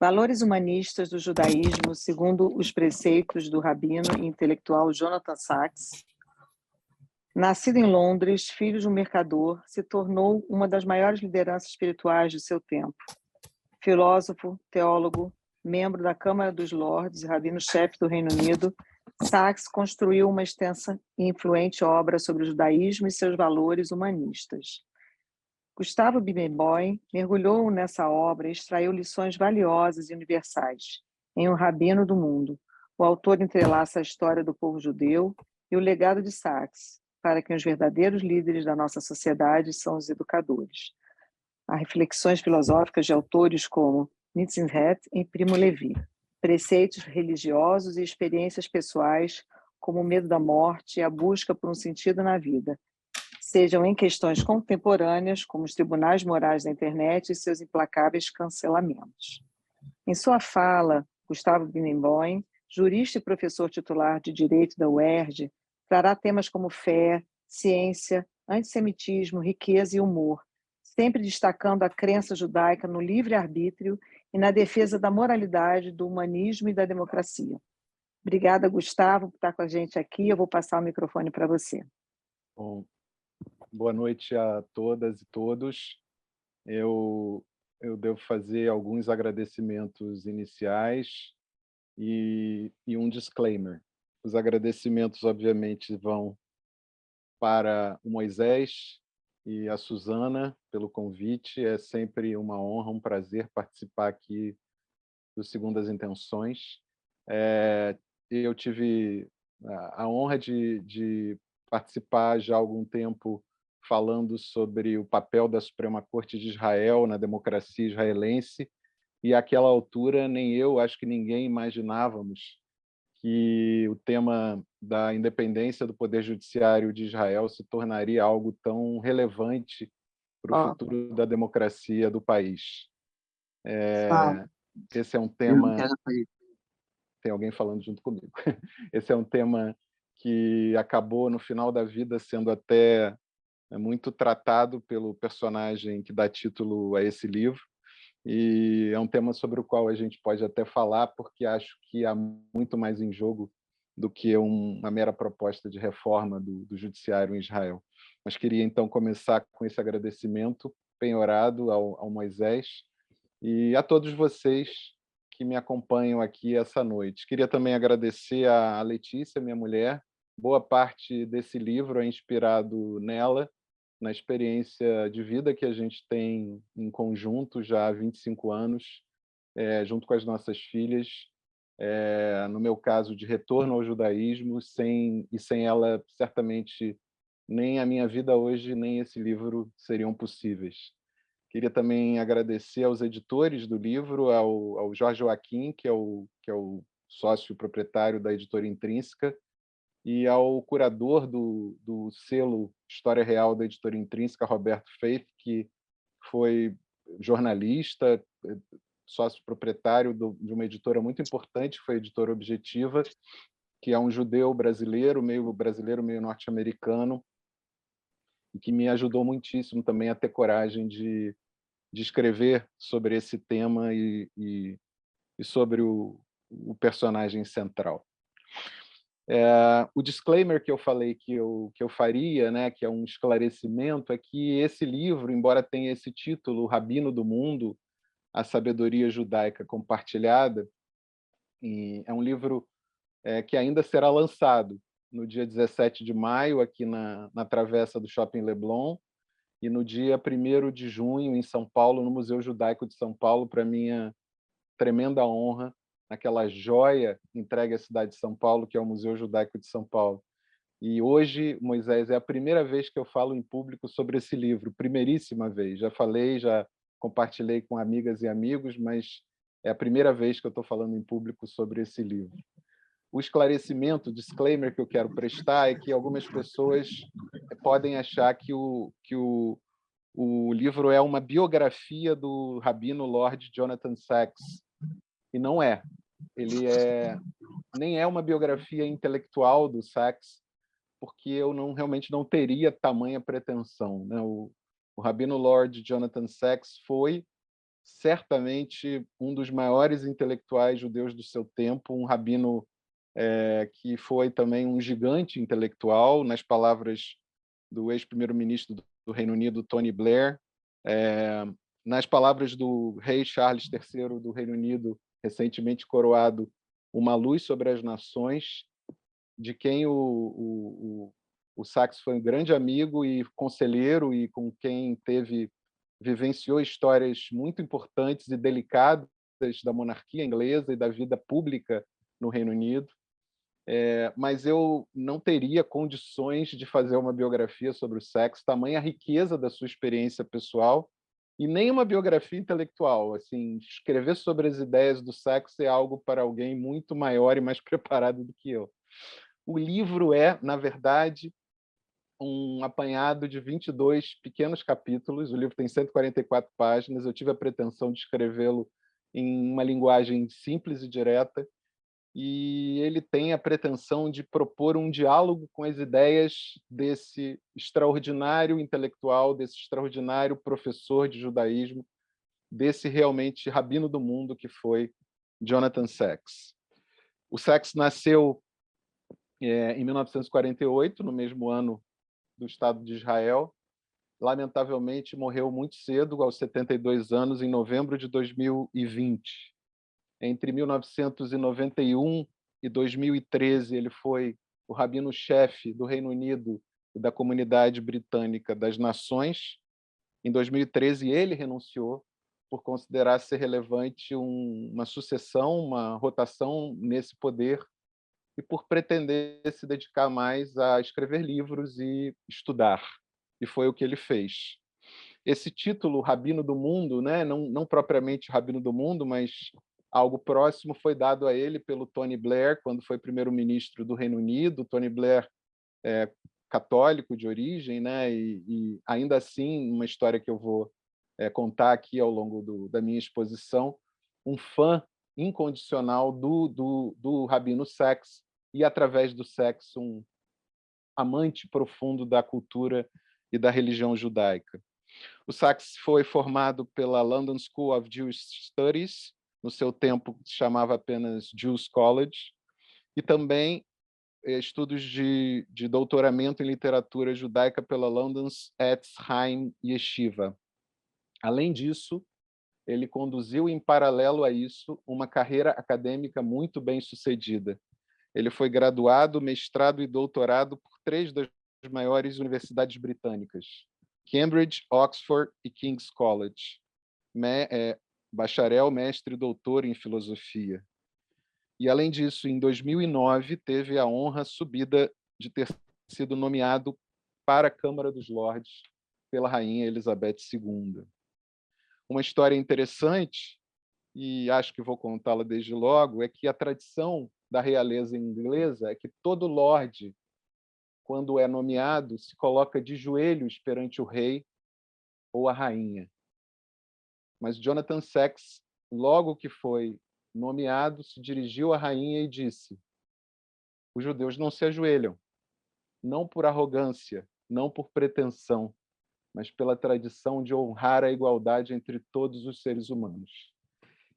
Valores humanistas do judaísmo segundo os preceitos do rabino e intelectual Jonathan Sacks. Nascido em Londres, filho de um mercador, se tornou uma das maiores lideranças espirituais de seu tempo. Filósofo, teólogo, membro da Câmara dos Lordes e rabino-chefe do Reino Unido, Sacks construiu uma extensa e influente obra sobre o judaísmo e seus valores humanistas. Gustavo Bimenboim mergulhou nessa obra e extraiu lições valiosas e universais. Em Um Rabino do Mundo, o autor entrelaça a história do povo judeu e o legado de Sacks, para que os verdadeiros líderes da nossa sociedade são os educadores. Há reflexões filosóficas de autores como Nitzhnet e Primo Levi, preceitos religiosos e experiências pessoais, como o medo da morte e a busca por um sentido na vida, sejam em questões contemporâneas, como os tribunais morais da internet e seus implacáveis cancelamentos. Em sua fala, Gustavo Bimenboim, jurista e professor titular de Direito da UERJ, trará temas como fé, ciência, antissemitismo, riqueza e humor, sempre destacando a crença judaica no livre-arbítrio e na defesa da moralidade, do humanismo e da democracia. Obrigada, Gustavo, por estar com a gente aqui. Eu vou passar o microfone para você. Bom, boa noite a todas e todos. Eu devo fazer alguns agradecimentos iniciais e um disclaimer. Os agradecimentos, obviamente, vão para o Moisés e a Suzana pelo convite. É sempre uma honra, um prazer participar aqui do Segundas Intenções. Eu tive a honra de participar já há algum tempo falando sobre o papel da Suprema Corte de Israel na democracia israelense, e àquela altura nem eu, acho que ninguém imaginávamos que o tema da independência do Poder Judiciário de Israel se tornaria algo tão relevante para o Ó, futuro da democracia do país. Fala, Esse é um eu não tema. quero sair. Tem alguém falando junto comigo. Esse é um tema que acabou, no final da vida, sendo até muito tratado pelo personagem que dá título a esse livro, e é um tema sobre o qual a gente pode até falar, porque acho que há muito mais em jogo do que uma mera proposta de reforma do judiciário em Israel. Mas queria, então, começar com esse agradecimento penhorado ao Moisés e a todos vocês que me acompanham aqui essa noite. Queria também agradecer a Letícia, minha mulher. Boa parte desse livro é inspirado nela, na experiência de vida que a gente tem em conjunto já há 25 anos, junto com as nossas filhas. No meu caso, de retorno ao judaísmo, sem ela, certamente, nem a minha vida hoje, nem esse livro seriam possíveis. Queria também agradecer aos editores do livro, ao Jorge Joaquim, que é o sócio proprietário da editora Intrínseca, e ao curador do selo História Real da editora Intrínseca, Roberto Feith, que foi jornalista, sócio proprietário de uma editora muito importante, que foi a Editora Objetiva, que é um judeu brasileiro, meio norte-americano, e que me ajudou muitíssimo também a ter coragem de escrever sobre esse tema e sobre o personagem central. O disclaimer que eu falei que eu faria, né, que é um esclarecimento, é que esse livro, embora tenha esse título, O Rabino do Mundo, a Sabedoria Judaica Compartilhada, é um livro que ainda será lançado no dia 17 de maio, aqui na travessa do Shopping Leblon, e no dia 1º de junho, em São Paulo, no Museu Judaico de São Paulo, para minha tremenda honra, naquela joia entregue à cidade de São Paulo, que é o Museu Judaico de São Paulo. E hoje, Moisés, é a primeira vez que eu falo em público sobre esse livro, primeiríssima vez. Já falei, já compartilhei com amigas e amigos, mas é a primeira vez que eu estou falando em público sobre esse livro. O esclarecimento, o disclaimer que eu quero prestar é que algumas pessoas podem achar que o livro é uma biografia do rabino Lord Jonathan Sacks, e não é. Ele nem é uma biografia intelectual do Sacks, porque eu realmente não teria tamanha pretensão, né? O rabino Lord Jonathan Sacks foi certamente um dos maiores intelectuais judeus do seu tempo, um rabino que foi também um gigante intelectual, nas palavras do ex-primeiro-ministro do Reino Unido, Tony Blair, nas palavras do rei Charles III do Reino Unido, recentemente coroado, uma luz sobre as nações, de quem o Sachs foi um grande amigo e conselheiro e com quem vivenciou histórias muito importantes e delicadas da monarquia inglesa e da vida pública no Reino Unido. Mas eu não teria condições de fazer uma biografia sobre o Sachs, tamanha a riqueza da sua experiência pessoal, e nem uma biografia intelectual. Assim, escrever sobre as ideias do Sachs é algo para alguém muito maior e mais preparado do que eu. O livro é, na verdade, um apanhado de 22 pequenos capítulos. O livro tem 144 páginas. Eu tive a pretensão de escrevê-lo em uma linguagem simples e direta, e ele tem a pretensão de propor um diálogo com as ideias desse extraordinário intelectual, desse extraordinário professor de judaísmo, desse realmente rabino do mundo que foi Jonathan Sacks. O Sacks nasceu em 1948, no mesmo ano do Estado de Israel. Lamentavelmente, morreu muito cedo, aos 72 anos, em novembro de 2020. Entre 1991 e 2013, ele foi o rabino-chefe do Reino Unido e da Comunidade Britânica das Nações. Em 2013, ele renunciou por considerar ser relevante uma sucessão, uma rotação nesse poder, e por pretender se dedicar mais a escrever livros e estudar. E foi o que ele fez. Esse título, Rabino do Mundo, né, não propriamente Rabino do Mundo, mas algo próximo, foi dado a ele pelo Tony Blair, quando foi primeiro-ministro do Reino Unido. Tony Blair é católico de origem, né, e ainda assim, uma história que eu vou contar aqui ao longo da minha exposição, um fã incondicional do Rabino Sacks, e, através do Sacks, um amante profundo da cultura e da religião judaica. O Sacks foi formado pela London School of Jewish Studies, no seu tempo se chamava apenas Jews College, e também estudos de doutoramento em literatura judaica pela London's Etz Chaim Yeshiva. Além disso, ele conduziu, em paralelo a isso, uma carreira acadêmica muito bem-sucedida. Ele foi graduado, mestrado e doutorado por 3 das maiores universidades britânicas: Cambridge, Oxford e King's College. Bacharel, mestre e doutor em filosofia. E, além disso, em 2009, teve a honra subida de ter sido nomeado para a Câmara dos Lordes pela Rainha Elizabeth II. Uma história interessante, e acho que vou contá-la desde logo, é que a tradição da realeza inglesa é que todo lorde, quando é nomeado, se coloca de joelhos perante o rei ou a rainha. Mas Jonathan Sacks, logo que foi nomeado, se dirigiu à rainha e disse: os judeus não se ajoelham, não por arrogância, não por pretensão, mas pela tradição de honrar a igualdade entre todos os seres humanos.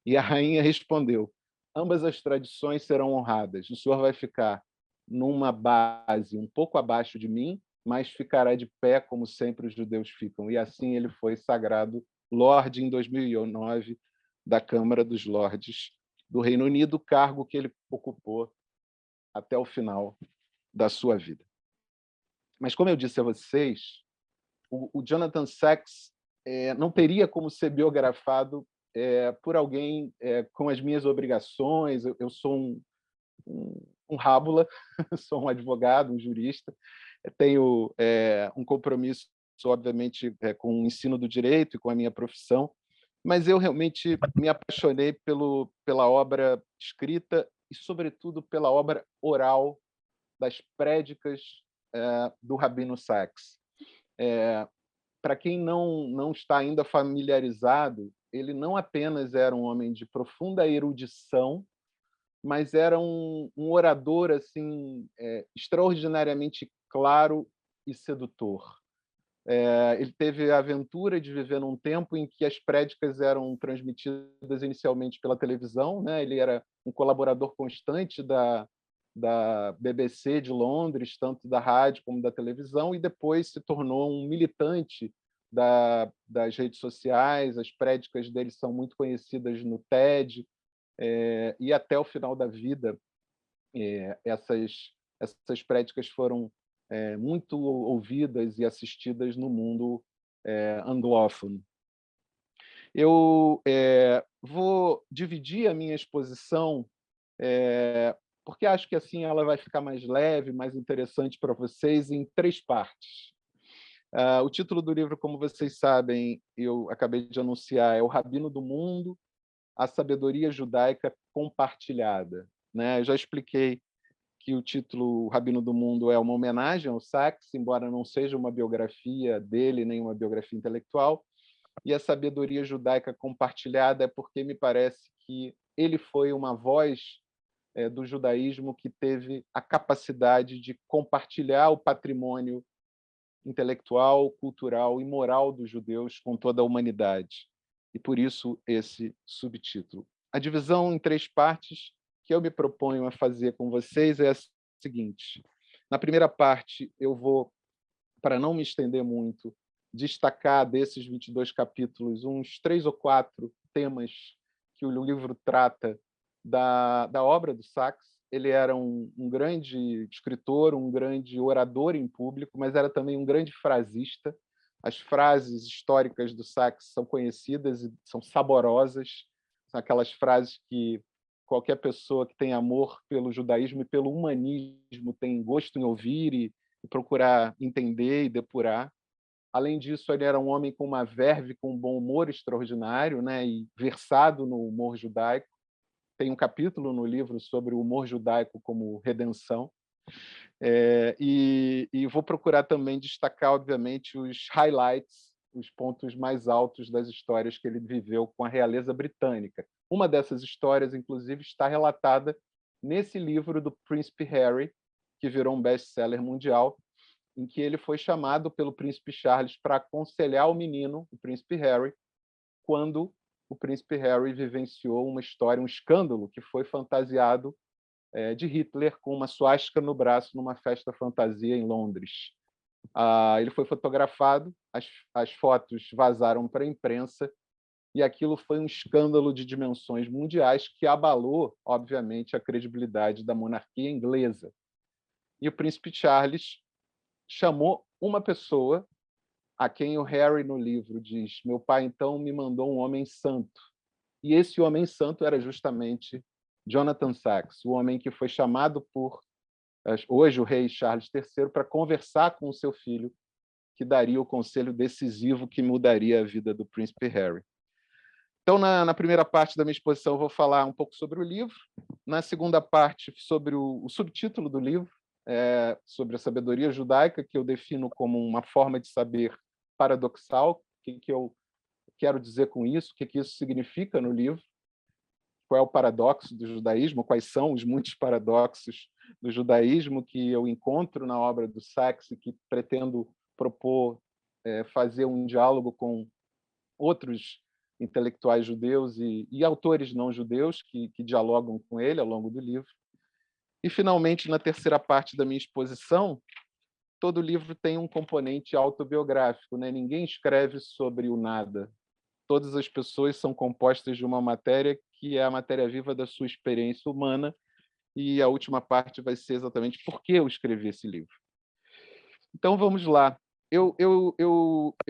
E a rainha respondeu: ambas as tradições serão honradas. O senhor vai ficar numa base um pouco abaixo de mim, mas ficará de pé como sempre os judeus ficam. E assim ele foi sagrado Lorde em 2009 da Câmara dos Lordes do Reino Unido, cargo que ele ocupou até o final da sua vida. Mas, como eu disse a vocês, o Jonathan Sacks não teria como ser biografado por alguém com as minhas obrigações. Eu sou um rábula, sou um advogado, um jurista, tenho um compromisso, obviamente, com o ensino do direito e com a minha profissão, mas eu realmente me apaixonei pela obra escrita e, sobretudo, pela obra oral das prédicas do Rabino Sacks. Para quem não está ainda familiarizado, ele não apenas era um homem de profunda erudição, mas era um orador assim extraordinariamente claro e sedutor. Ele teve a aventura de viver num tempo em que as prédicas eram transmitidas inicialmente pela televisão, né? Ele era um colaborador constante da BBC de Londres, tanto da rádio como da televisão, e depois se tornou um militante das redes sociais. As prédicas dele são muito conhecidas no TED, e até o final da vida essas prédicas foram muito ouvidas e assistidas no mundo anglófono. Eu vou dividir a minha exposição, porque acho que assim ela vai ficar mais leve, mais interessante para vocês, em 3 partes. O título do livro, como vocês sabem, eu acabei de anunciar, é O Rabino do Mundo, a Sabedoria Judaica Compartilhada. Eu já expliquei que o título O Rabino do Mundo é uma homenagem ao Sacks, embora não seja uma biografia dele, nem uma biografia intelectual, e a sabedoria judaica compartilhada é porque me parece que ele foi uma voz do judaísmo que teve a capacidade de compartilhar o patrimônio intelectual, cultural e moral dos judeus com toda a humanidade. E por isso esse subtítulo. A divisão em 3 partes que eu me proponho a fazer com vocês é a seguinte. Na primeira parte, eu vou, para não me estender muito, destacar desses 22 capítulos uns 3 ou 4 temas que o livro trata da obra do Sacks. Ele era um grande escritor, um grande orador em público, mas era também um grande frasista. As frases históricas do Sacks são conhecidas e são saborosas. São aquelas frases que qualquer pessoa que tem amor pelo judaísmo e pelo humanismo tem gosto em ouvir e procurar entender e depurar. Além disso, ele era um homem com uma verve, com um bom humor extraordinário, e versado no humor judaico. Tem um capítulo no livro sobre o humor judaico como redenção. E vou procurar também destacar, obviamente, os highlights, os pontos mais altos das histórias que ele viveu com a realeza britânica. Uma dessas histórias, inclusive, está relatada nesse livro do Príncipe Harry, que virou um best-seller mundial, em que ele foi chamado pelo Príncipe Charles para aconselhar o menino, o Príncipe Harry, quando o Príncipe Harry vivenciou uma história, um escândalo, que foi fantasiado de Hitler com uma suástica no braço numa festa fantasia em Londres. Ele foi fotografado, as fotos vazaram para a imprensa, e aquilo foi um escândalo de dimensões mundiais que abalou, obviamente, a credibilidade da monarquia inglesa. E o Príncipe Charles chamou uma pessoa a quem o Harry, no livro, diz: meu pai, então, me mandou um homem santo. E esse homem santo era justamente Jonathan Sacks, o homem que foi chamado por, hoje, o rei Charles III, para conversar com o seu filho, que daria o conselho decisivo que mudaria a vida do príncipe Harry. Então, na primeira parte da minha exposição, eu vou falar um pouco sobre o livro. Na segunda parte, sobre o subtítulo do livro, sobre a sabedoria judaica, que eu defino como uma forma de saber paradoxal. O que eu quero dizer com isso? O que isso significa no livro? Qual é o paradoxo do judaísmo? Quais são os muitos paradoxos do judaísmo que eu encontro na obra do Sacks e que pretendo propor fazer um diálogo com outros intelectuais judeus e autores não judeus que dialogam com ele ao longo do livro. E, finalmente, na terceira parte da minha exposição, todo livro tem um componente autobiográfico. Ninguém escreve sobre o nada. Todas as pessoas são compostas de uma matéria que é a matéria viva da sua experiência humana, e a última parte vai ser exatamente por que eu escrevi esse livro. Então, vamos lá. Eu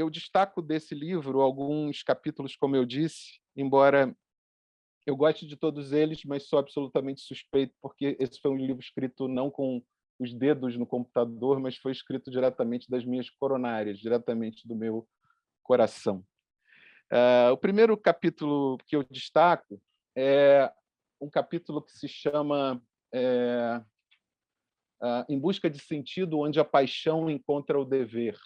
destaco desse livro alguns capítulos, como eu disse, embora eu goste de todos eles, mas sou absolutamente suspeito, porque esse foi um livro escrito não com os dedos no computador, mas foi escrito diretamente das minhas coronárias, diretamente do meu coração. O primeiro capítulo que eu destaco é um capítulo que se chama Em Busca de Sentido, onde a paixão encontra o dever.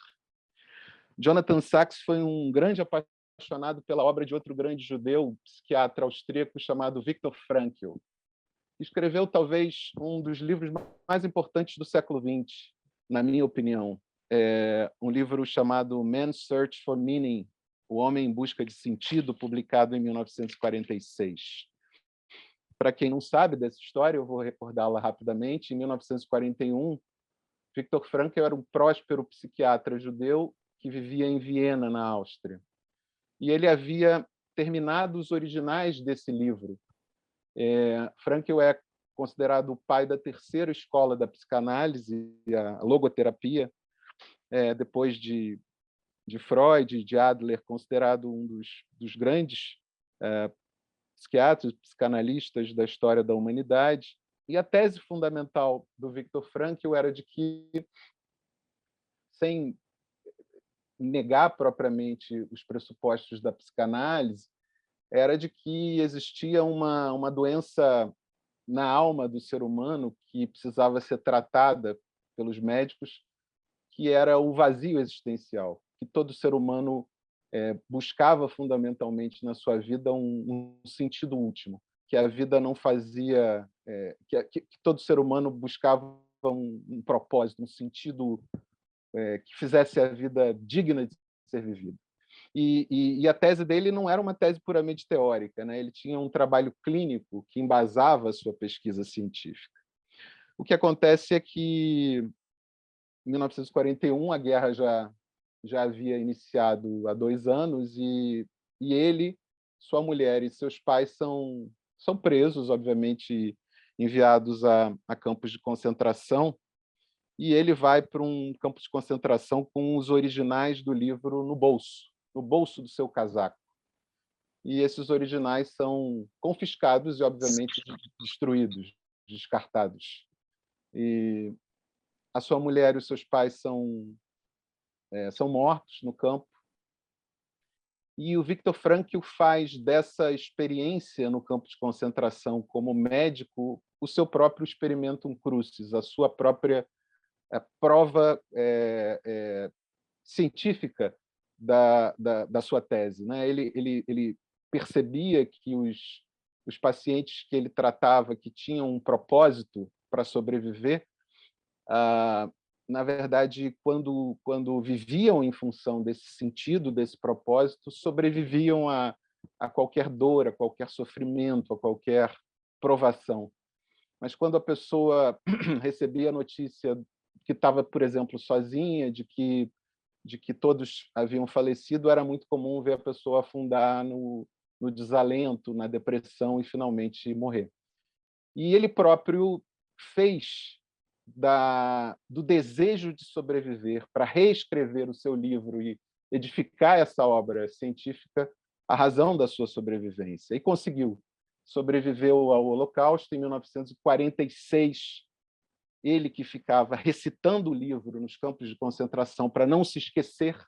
Jonathan Sacks foi um grande apaixonado pela obra de outro grande judeu, psiquiatra austríaco chamado Viktor Frankl. Escreveu talvez um dos livros mais importantes do século XX, na minha opinião. um livro chamado Man's Search for Meaning, O Homem em Busca de Sentido, publicado em 1946. Para quem não sabe dessa história, eu vou recordá-la rapidamente. Em 1941, Viktor Frankl era um próspero psiquiatra judeu que vivia em Viena, na Áustria. E ele havia terminado os originais desse livro. Frankl é considerado o pai da terceira escola da psicanálise, a logoterapia, depois de Freud e de Adler, considerado um dos grandes psiquiatras, psicanalistas da história da humanidade. E a tese fundamental do Viktor Frankl era de que, sem negar propriamente os pressupostos da psicanálise, era de que existia uma doença na alma do ser humano que precisava ser tratada pelos médicos, que era o vazio existencial, que todo ser humano buscava fundamentalmente na sua vida um sentido último, que a vida não fazia, que todo ser humano buscava um propósito, um sentido que fizesse a vida digna de ser vivida. E a tese dele não era uma tese puramente teórica, né? Ele tinha um trabalho clínico que embasava a sua pesquisa científica. O que acontece é que, em 1941, a guerra já havia iniciado há 2 anos e ele, sua mulher e seus pais são presos, obviamente enviados a campos de concentração, e ele vai para um campo de concentração com os originais do livro no bolso do seu casaco. E esses originais são confiscados e, obviamente, destruídos, descartados. E a sua mulher e os seus pais são mortos no campo. E o Viktor Frankl faz dessa experiência no campo de concentração como médico o seu próprio experimentum crucis, a sua própria prova científica da sua tese, né? Ele percebia que os pacientes que ele tratava, que tinham um propósito para sobreviver, na verdade, quando viviam em função desse sentido, desse propósito, sobreviviam a qualquer dor, a qualquer sofrimento, a qualquer provação. Mas quando a pessoa recebia a notícia que estava, por exemplo, sozinha, de que todos haviam falecido, era muito comum ver a pessoa afundar no desalento, na depressão e finalmente morrer. E ele próprio fez do desejo de sobreviver para reescrever o seu livro e edificar essa obra científica a razão da sua sobrevivência. E conseguiu. Sobreviveu ao Holocausto em 1946. Ele, que ficava recitando o livro nos campos de concentração para não se esquecer,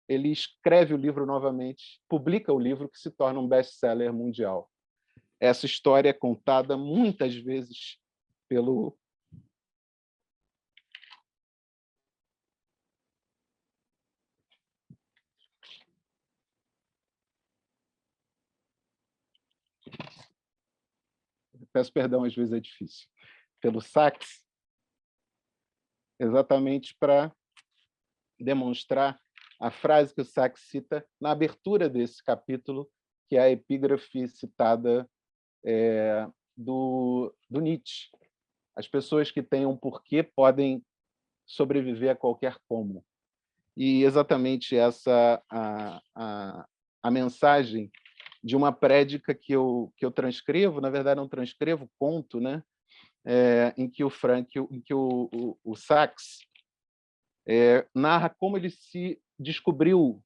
ele escreve o livro novamente, publica o livro, que se torna um best-seller mundial. Essa história é contada muitas vezes pelo peço perdão, às vezes é difícil, pelo Sachs, exatamente para demonstrar a frase que o Sachs cita na abertura desse capítulo, que é a epígrafe citada do Nietzsche. As pessoas que têm um porquê podem sobreviver a qualquer como. E exatamente essa a mensagem de uma prédica que eu transcrevo, na verdade não transcrevo, conto, né? Em que o Sachs narra como ele se descobriu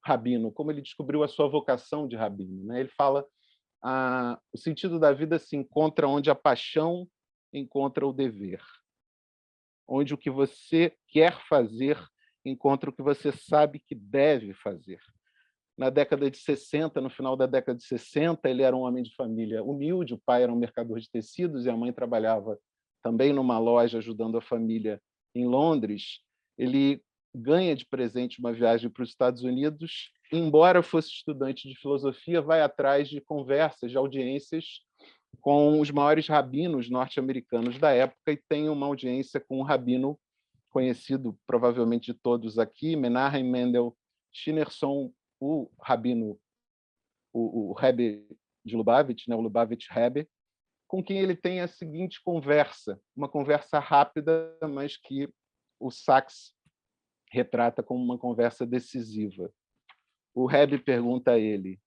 rabino, como ele descobriu a sua vocação de rabino, né? Ele fala o sentido da vida se encontra onde a paixão encontra o dever, onde o que você quer fazer encontra o que você sabe que deve fazer. Na década de 60, no final da década de 60, ele era um homem de família humilde, o pai era um mercador de tecidos e a mãe trabalhava também numa loja ajudando a família em Londres. Ele ganha de presente uma viagem para os Estados Unidos, e, embora fosse estudante de filosofia, vai atrás de conversas, de audiências com os maiores rabinos norte-americanos da época e tem uma audiência com um rabino conhecido provavelmente de todos aqui, Menahem Mendel Schneerson, o rabino, o Rebbe de Lubavitch, né, o Lubavitch Rebbe, com quem ele tem a seguinte conversa, uma conversa rápida, mas que o Sachs retrata como uma conversa decisiva. O Rebbe pergunta a ele: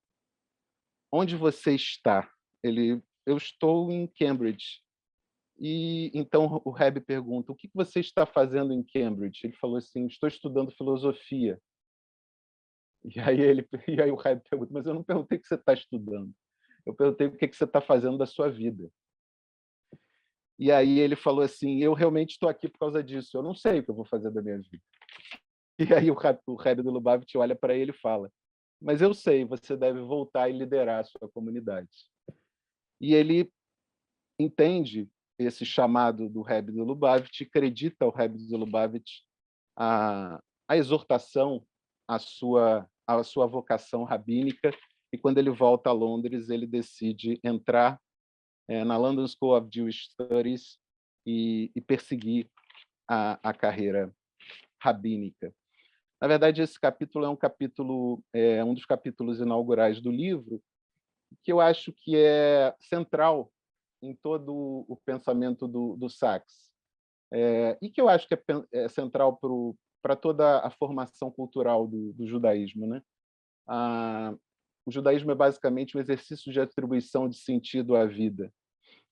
onde você está? Eu estou em Cambridge. E então o Rebbe pergunta: o que você está fazendo em Cambridge? Ele falou assim: estou estudando filosofia. E aí o Rebbe pergunta: mas eu não perguntei o que você está estudando. Eu perguntei o que você está fazendo da sua vida. E aí ele falou assim: eu realmente estou aqui por causa disso. Eu não sei o que eu vou fazer da minha vida. E aí o Rebbe do Lubavitch olha para ele e fala: mas eu sei, você deve voltar e liderar a sua comunidade. E ele entende esse chamado do Rebbe do Lubavitch, acredita ao Rebbe do Lubavitch a exortação à sua vocação rabínica, e quando ele volta a Londres, ele decide entrar na London School of Jewish Studies e perseguir a carreira rabínica. Na verdade, esse capítulo é um dos capítulos inaugurais do livro, que eu acho que é central em todo o pensamento do Sachs, e que eu acho que é central para toda a formação cultural do judaísmo, né? O judaísmo é basicamente um exercício de atribuição de sentido à vida,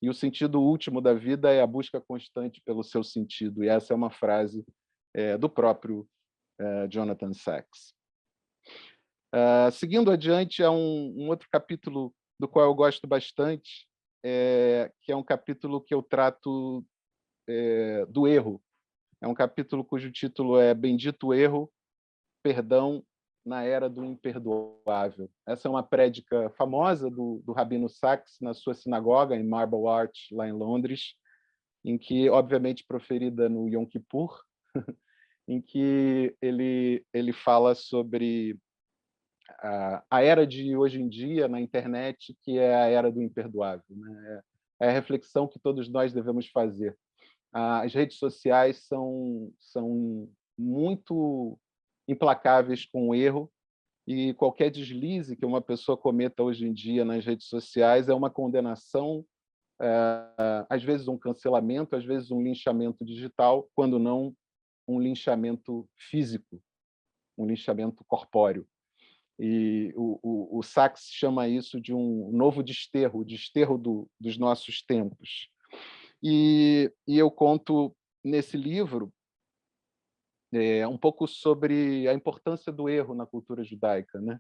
e o sentido último da vida é a busca constante pelo seu sentido, e essa é uma frase do próprio Jonathan Sachs. Seguindo adiante, há um outro capítulo do qual eu gosto bastante, que é um capítulo que eu trato do erro. É um capítulo cujo título é Bendito Erro, Perdão na Era do Imperdoável. Essa é uma prédica famosa do Rabino Sachs na sua sinagoga, em Marble Arch, lá em Londres, em que, obviamente, proferida no Yom Kippur, em que ele fala sobre a era de hoje em dia na internet, que é a era do imperdoável, né? É a reflexão que todos nós devemos fazer. As redes sociais são muito implacáveis com o erro, e qualquer deslize que uma pessoa cometa hoje em dia nas redes sociais é uma condenação, às vezes um cancelamento, às vezes um linchamento digital, quando não um linchamento físico, um linchamento corpóreo. E o Sachs chama isso de um novo desterro, o desterro dos nossos tempos. E eu conto nesse livro um pouco sobre a importância do erro na cultura judaica, né?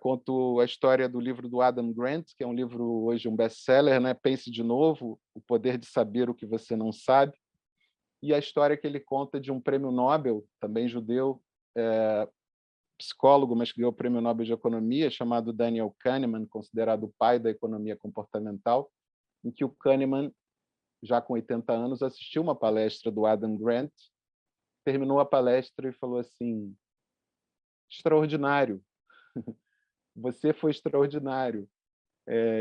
Conto a história do livro do Adam Grant, que é um livro hoje um best-seller, né? Pense de Novo, O Poder de Saber o que Você Não Sabe, e a história que ele conta de um prêmio Nobel, também judeu, psicólogo, mas que ganhou o Prêmio Nobel de Economia, chamado Daniel Kahneman, considerado o pai da economia comportamental, em que o Kahneman, já com 80 anos, assistiu uma palestra do Adam Grant, terminou a palestra e falou assim: extraordinário, você foi extraordinário,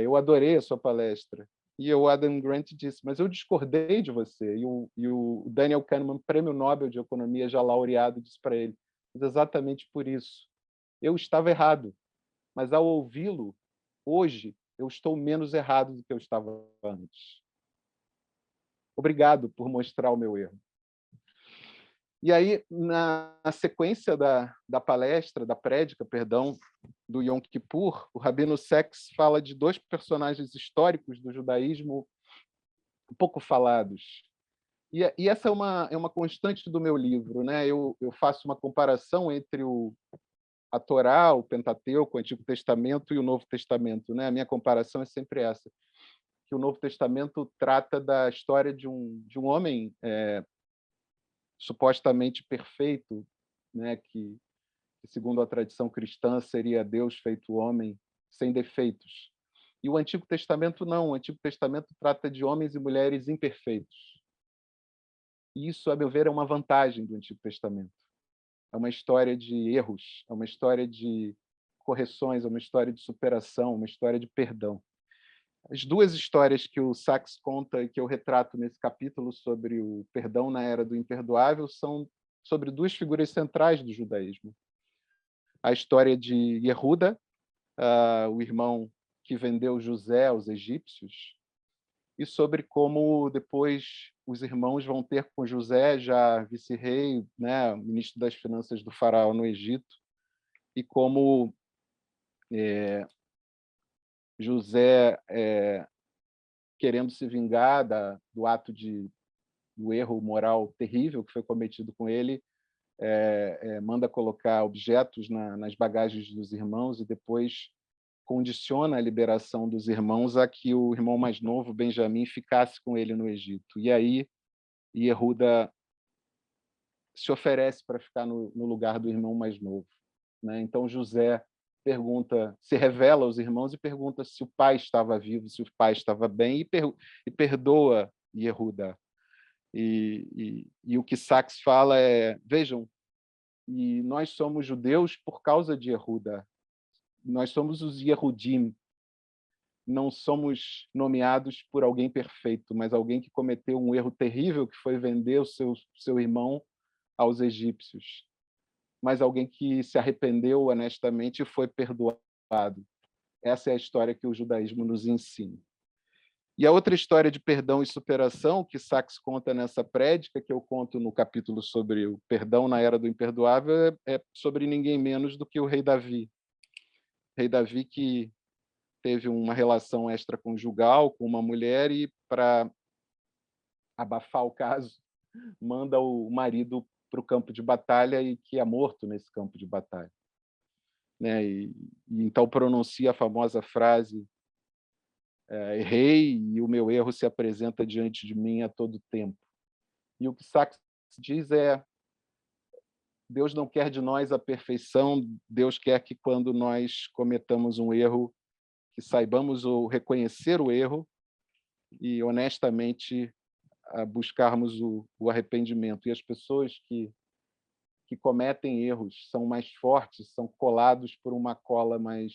eu adorei a sua palestra. E o Adam Grant disse: mas eu discordei de você. E o Daniel Kahneman, Prêmio Nobel de Economia já laureado, disse para ele: mas exatamente por isso. Eu estava errado, mas ao ouvi-lo, hoje, eu estou menos errado do que eu estava antes. Obrigado por mostrar o meu erro. E aí, na sequência da palestra, da prédica, perdão, do Yom Kippur, o Rabino Sachs fala de dois personagens históricos do judaísmo pouco falados. E essa é uma constante do meu livro, né? Eu faço uma comparação entre a Torá, o Pentateuco, o Antigo Testamento e o Novo Testamento, né? A minha comparação é sempre essa, que o Novo Testamento trata da história de um homem supostamente perfeito, né? Que segundo a tradição cristã seria Deus feito homem, sem defeitos. E o Antigo Testamento não. O Antigo Testamento trata de homens e mulheres imperfeitos. E isso, a meu ver, é uma vantagem do Antigo Testamento. É uma história de erros, é uma história de correções, é uma história de superação, uma história de perdão. As duas histórias que o Sacks conta e que eu retrato nesse capítulo sobre o perdão na era do imperdoável são sobre duas figuras centrais do judaísmo. A história de Yehuda, o irmão que vendeu José aos egípcios, e sobre como depois os irmãos vão ter com José, já vice-rei, né, ministro das finanças do faraó no Egito, e como José, querendo se vingar do ato do erro moral terrível que foi cometido com ele, manda colocar objetos nas bagagens dos irmãos e depois condiciona a liberação dos irmãos a que o irmão mais novo, Benjamim, ficasse com ele no Egito. E aí Yehuda se oferece para ficar no lugar do irmão mais novo, né? Então José se revela aos irmãos e pergunta se o pai estava vivo, se o pai estava bem, e perdoa Yehuda. E o que Sacks fala vejam, e nós somos judeus por causa de Yehuda. Nós somos os Yehudim. Não somos nomeados por alguém perfeito, mas alguém que cometeu um erro terrível, que foi vender o seu irmão aos egípcios. Mas alguém que se arrependeu honestamente e foi perdoado. Essa é a história que o judaísmo nos ensina. E a outra história de perdão e superação que Sacks conta nessa prédica, que eu conto no capítulo sobre o perdão na era do imperdoável, é sobre ninguém menos do que o rei Davi. O rei Davi que teve uma relação extraconjugal com uma mulher e, para abafar o caso, manda o marido para o campo de batalha e que é morto nesse campo de batalha, né? E então pronuncia a famosa frase: errei e o meu erro se apresenta diante de mim a todo tempo. E o que Sacks diz Deus não quer de nós a perfeição, Deus quer que quando nós cometamos um erro, que saibamos reconhecer o erro e honestamente buscarmos o arrependimento. E as pessoas que cometem erros são mais fortes, são colados por uma cola mais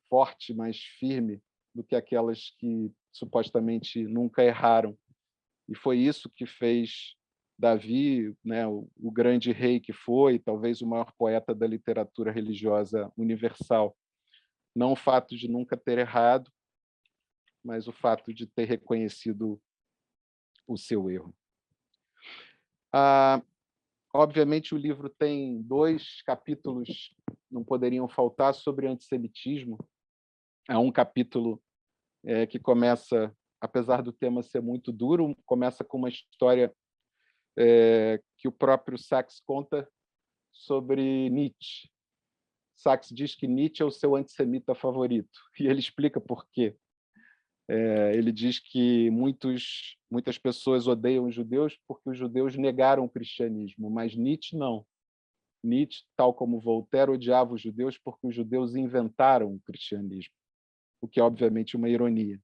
forte, mais firme do que aquelas que supostamente nunca erraram. E foi isso que fez Davi, né, o grande rei que foi, talvez o maior poeta da literatura religiosa universal. Não o fato de nunca ter errado, mas o fato de ter reconhecido o seu erro. Obviamente, o livro tem 2 capítulos, não poderiam faltar, sobre antissemitismo. Há um capítulo que começa, apesar do tema ser muito duro, começa com uma história que o próprio Sacks conta sobre Nietzsche. Sacks diz que Nietzsche é o seu antissemita favorito, e ele explica por quê. Ele diz que muitas pessoas odeiam os judeus porque os judeus negaram o cristianismo, mas Nietzsche não. Nietzsche, tal como Voltaire, odiava os judeus porque os judeus inventaram o cristianismo, o que é, obviamente, uma ironia.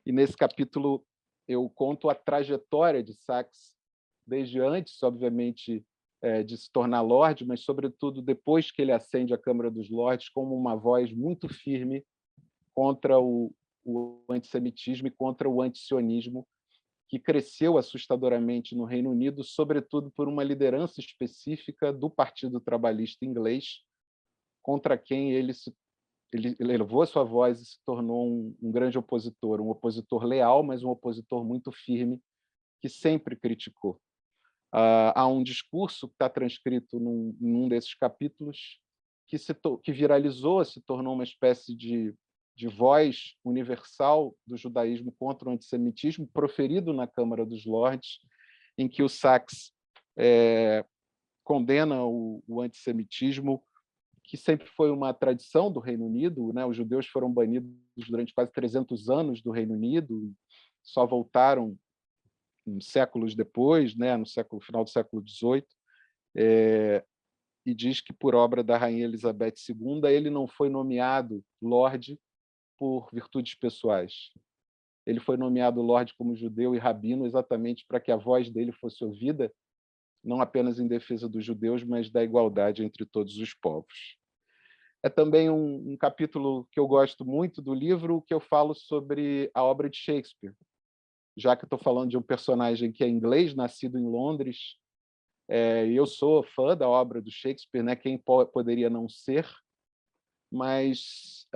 E nesse capítulo eu conto a trajetória de Sacks, desde antes, obviamente, de se tornar Lorde, mas, sobretudo, depois que ele ascende à Câmara dos Lordes, como uma voz muito firme contra o antissemitismo e contra o antisionismo, que cresceu assustadoramente no Reino Unido, sobretudo por uma liderança específica do Partido Trabalhista inglês, contra quem ele elevou a sua voz e se tornou um grande opositor, um opositor leal, mas um opositor muito firme, que sempre criticou. Há um discurso que está transcrito num desses capítulos que viralizou, se tornou uma espécie de voz universal do judaísmo contra o antissemitismo, proferido na Câmara dos Lordes, em que o Sacks condena o antissemitismo, que sempre foi uma tradição do Reino Unido, né? Os judeus foram banidos durante quase 300 anos do Reino Unido, só voltaram séculos depois, né? No final do século XVIII, e diz que, por obra da Rainha Elizabeth II, ele não foi nomeado Lorde por virtudes pessoais. Ele foi nomeado Lorde como judeu e rabino exatamente para que a voz dele fosse ouvida, não apenas em defesa dos judeus, mas da igualdade entre todos os povos. É também um capítulo que eu gosto muito do livro, que eu falo sobre a obra de Shakespeare, já que eu estou falando de um personagem que é inglês, nascido em Londres, e eu sou fã da obra do Shakespeare, né? Quem poderia não ser? Mas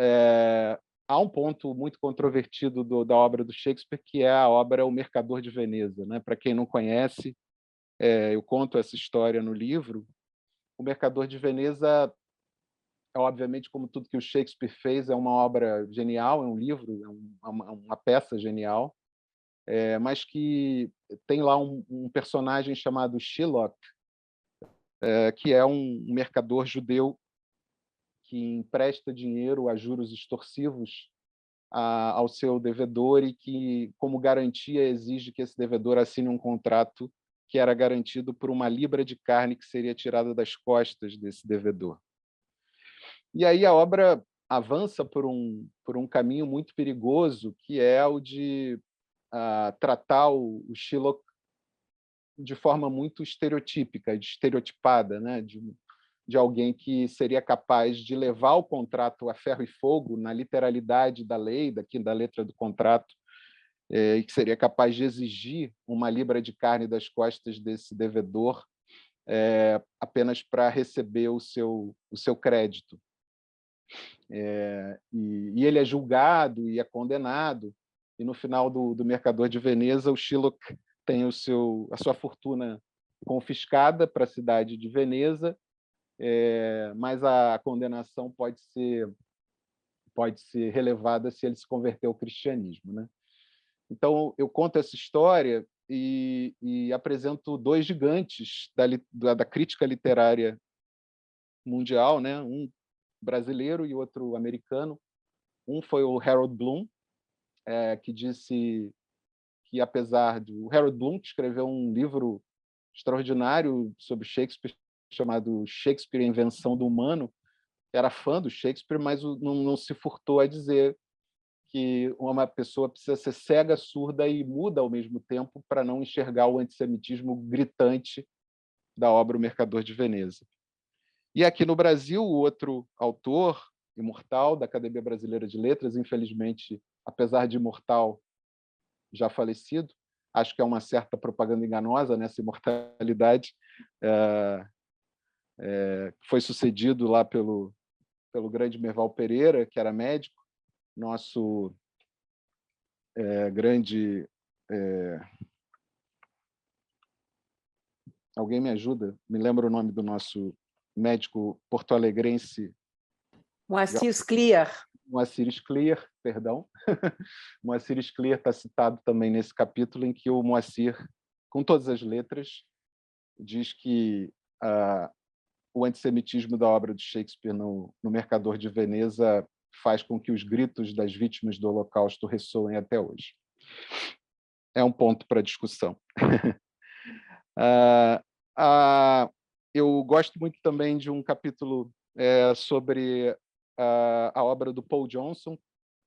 há um ponto muito controvertido da obra do Shakespeare, que é a obra O Mercador de Veneza, né? Para quem não conhece, eu conto essa história no livro. O Mercador de Veneza, obviamente, como tudo que o Shakespeare fez, é uma obra genial, é um livro, é uma peça genial, mas que tem lá um personagem chamado Shylock, que é um mercador judeu que empresta dinheiro a juros extorsivos ao seu devedor e que, como garantia, exige que esse devedor assine um contrato que era garantido por uma libra de carne que seria tirada das costas desse devedor. E aí a obra avança por um caminho muito perigoso, que é o de tratar o Shylock de forma muito estereotípica, estereotipada, né? De alguém que seria capaz de levar o contrato a ferro e fogo, na literalidade da lei, da letra do contrato, e que seria capaz de exigir uma libra de carne das costas desse devedor apenas para receber o seu crédito. E ele é julgado e é condenado, e no final do Mercador de Veneza, o Shylock tem a sua fortuna confiscada para a cidade de Veneza, mas a condenação pode ser relevada se ele se converter ao cristianismo, né? Então, eu conto essa história e apresento dois gigantes da crítica literária mundial, né? Um brasileiro e outro americano. Um foi o Harold Bloom, que disse que, apesar de... O Harold Bloom escreveu um livro extraordinário sobre Shakespeare, chamado Shakespeare, a Invenção do Humano. Era fã do Shakespeare, mas não se furtou a dizer que uma pessoa precisa ser cega, surda e muda ao mesmo tempo para não enxergar o antissemitismo gritante da obra O Mercador de Veneza. E aqui no Brasil, o outro autor imortal da Academia Brasileira de Letras, infelizmente, apesar de imortal, já falecido, acho que é uma certa propaganda enganosa nessa imortalidade, foi sucedido lá pelo grande Merval Pereira, que era médico, nosso grande... Alguém me ajuda? Me lembra o nome do nosso médico porto-alegrense? Moacir Scliar. Moacir Scliar, perdão. Moacir Scliar está citado também nesse capítulo, em que o Moacir, com todas as letras, diz que o antissemitismo da obra de Shakespeare no Mercador de Veneza faz com que os gritos das vítimas do Holocausto ressoem até hoje. É um ponto para discussão. Eu gosto muito também de um capítulo sobre a obra do Paul Johnson,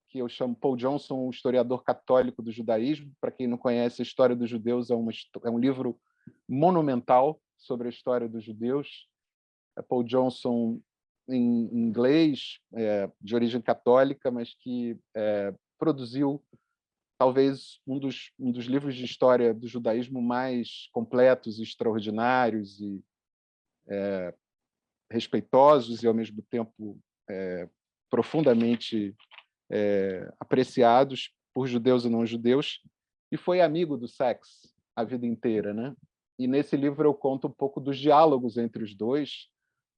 que eu chamo Paul Johnson, o historiador católico do judaísmo. Para quem não conhece, a História dos Judeus é um livro monumental sobre a história dos judeus. Paul Johnson, em inglês, de origem católica, mas que produziu talvez um dos livros de história do judaísmo mais completos, extraordinários e respeitosos e, ao mesmo tempo, profundamente apreciados por judeus e não-judeus, e foi amigo do Sacks a vida inteira, né? E nesse livro eu conto um pouco dos diálogos entre os dois.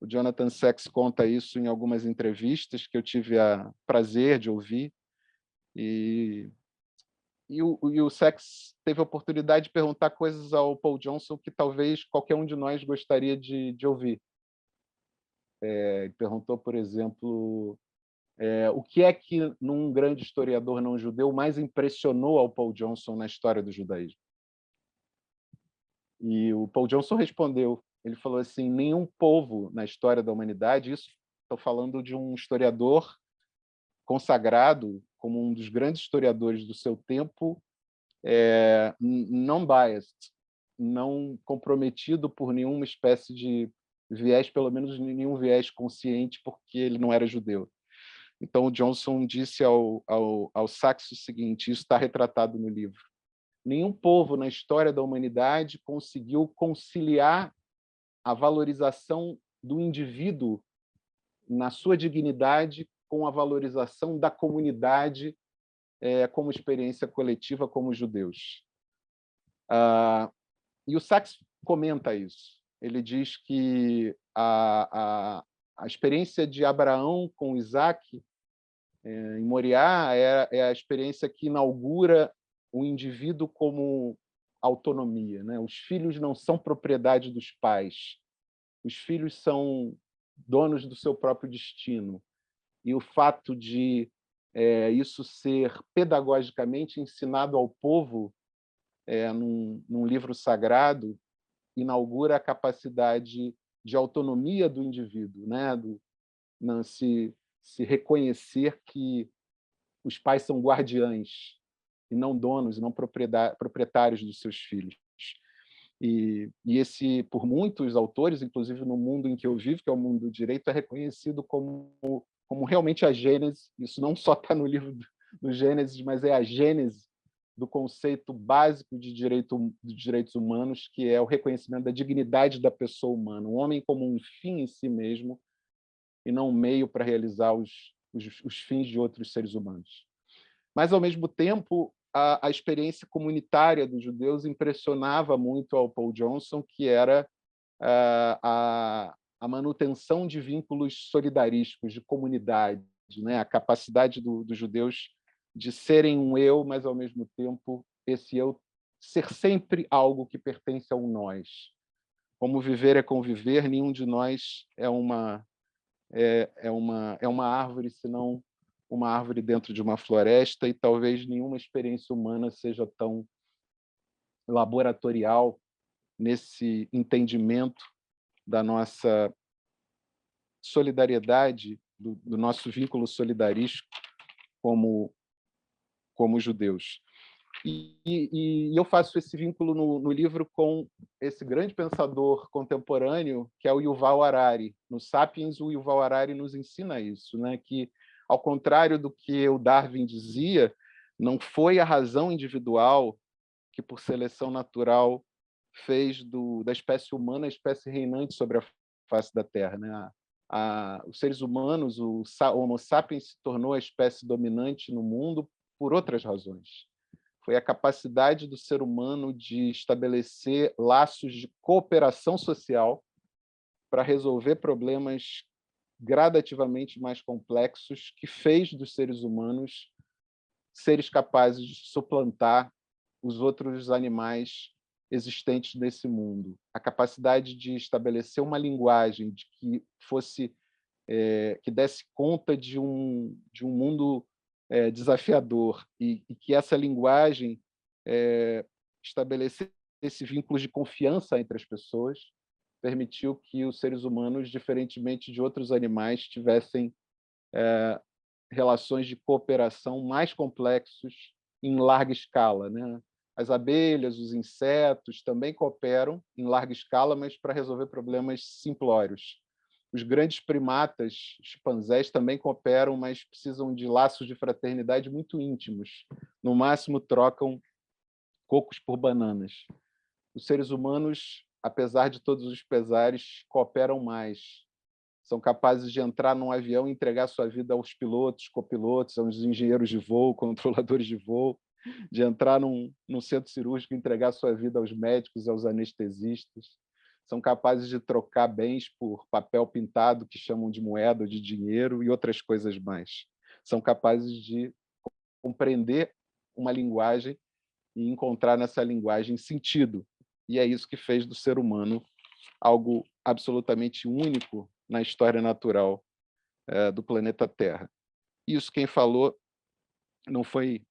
O Jonathan Sacks conta isso em algumas entrevistas que eu tive o prazer de ouvir, e o Sacks teve a oportunidade de perguntar coisas ao Paul Johnson que talvez qualquer um de nós gostaria de ouvir. Ele perguntou, por exemplo, o que é que, num grande historiador não-judeu, mais impressionou ao Paul Johnson na história do judaísmo? E o Paul Johnson respondeu, ele falou assim: nenhum povo na história da humanidade, isso estou falando de um historiador consagrado como um dos grandes historiadores do seu tempo, não biased, não comprometido por nenhuma espécie de viés, pelo menos nenhum viés consciente, porque ele não era judeu. Então, o Johnson disse ao Sachs o seguinte, isso está retratado no livro: nenhum povo na história da humanidade conseguiu conciliar a valorização do indivíduo na sua dignidade com a valorização da comunidade como experiência coletiva, como judeus. E o Sachs comenta isso. Ele diz que a experiência de Abraão com Isaac em Moriá é a experiência que inaugura o indivíduo como autonomia, né? Os filhos não são propriedade dos pais. Os filhos são donos do seu próprio destino. E o fato de isso ser pedagogicamente ensinado ao povo num livro sagrado inaugura a capacidade de autonomia do indivíduo, né? Se reconhecer que os pais são guardiães e não donos, e não proprietários dos seus filhos. E esse, por muitos autores, inclusive no mundo em que eu vivo, que é o mundo do direito, é reconhecido como realmente a gênese. Isso não só está no livro do Gênesis, mas é a gênese do conceito básico de direitos humanos, que é o reconhecimento da dignidade da pessoa humana, o homem como um fim em si mesmo, e não um meio para realizar os fins de outros seres humanos. Mas, ao mesmo tempo, a experiência comunitária dos judeus impressionava muito ao Paul Johnson, que era a manutenção de vínculos solidarísticos, de comunidade, né? A capacidade dos judeus de serem um eu, mas, ao mesmo tempo, esse eu ser sempre algo que pertence ao nós. Como viver é conviver, nenhum de nós é uma árvore, senão uma árvore dentro de uma floresta, e talvez nenhuma experiência humana seja tão laboratorial nesse entendimento da nossa solidariedade, do nosso vínculo solidarístico como judeus. E eu faço esse vínculo no livro com esse grande pensador contemporâneo, que é o Yuval Harari. No Sapiens, o Yuval Harari nos ensina isso, né? Que, ao contrário do que o Darwin dizia, não foi a razão individual que, por seleção natural, fez da espécie humana a espécie reinante sobre a face da Terra, né? Os seres humanos, o Homo sapiens se tornou a espécie dominante no mundo por outras razões. Foi a capacidade do ser humano de estabelecer laços de cooperação social para resolver problemas gradativamente mais complexos, que fez dos seres humanos seres capazes de suplantar os outros animais existentes nesse mundo. A capacidade de estabelecer uma linguagem que desse conta de um mundo desafiador, e que essa linguagem estabelecesse vínculos de confiança entre as pessoas, permitiu que os seres humanos, diferentemente de outros animais, tivessem relações de cooperação mais complexos em larga escala, né? As abelhas, os insetos também cooperam em larga escala, mas para resolver problemas simplórios. Os grandes primatas, chimpanzés, também cooperam, mas precisam de laços de fraternidade muito íntimos. No máximo, trocam cocos por bananas. Os seres humanos, apesar de todos os pesares, cooperam mais. São capazes de entrar num avião e entregar sua vida aos pilotos, copilotos, aos engenheiros de voo, controladores de voo, de entrar num centro cirúrgico e entregar sua vida aos médicos, aos anestesistas. São capazes de trocar bens por papel pintado, que chamam de moeda ou de dinheiro, e outras coisas mais. São capazes de compreender uma linguagem e encontrar nessa linguagem sentido. E é isso que fez do ser humano algo absolutamente único na história natural do planeta Terra. Isso quem falou não foi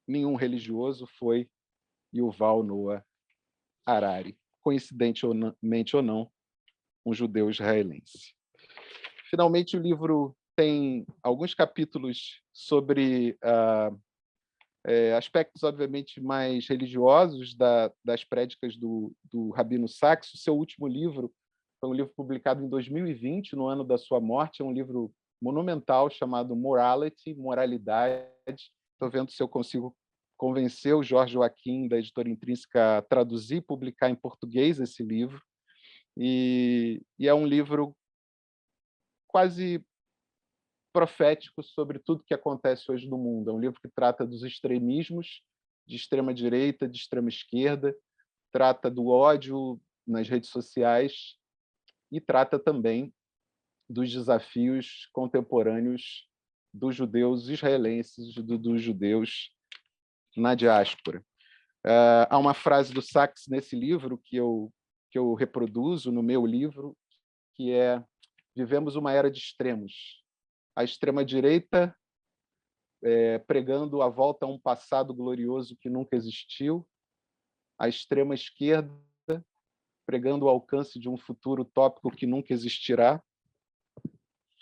nenhum religioso, foi Yuval Noah Harari, coincidentemente ou não, um judeu israelense. Finalmente, o livro tem alguns capítulos sobre aspectos, obviamente, mais religiosos das prédicas do Rabino Sachs. O seu último livro Foi um livro publicado em 2020, no ano da sua morte. É um livro monumental chamado Morality, Moralidade. Estou vendo se eu consigo convencer o Jorge Joaquim, da Editora Intrínseca, a traduzir e publicar em português esse livro. E é um livro quase profético sobre tudo que acontece hoje no mundo. É um livro que trata dos extremismos, de extrema-direita, de extrema-esquerda, trata do ódio nas redes sociais e trata também dos desafios contemporâneos dos judeus israelenses, dos judeus na diáspora. Há uma frase do Sachs nesse livro que eu reproduzo no meu livro, que é: vivemos uma era de extremos. A extrema-direita pregando a volta a um passado glorioso que nunca existiu, a extrema-esquerda pregando o alcance de um futuro utópico que nunca existirá,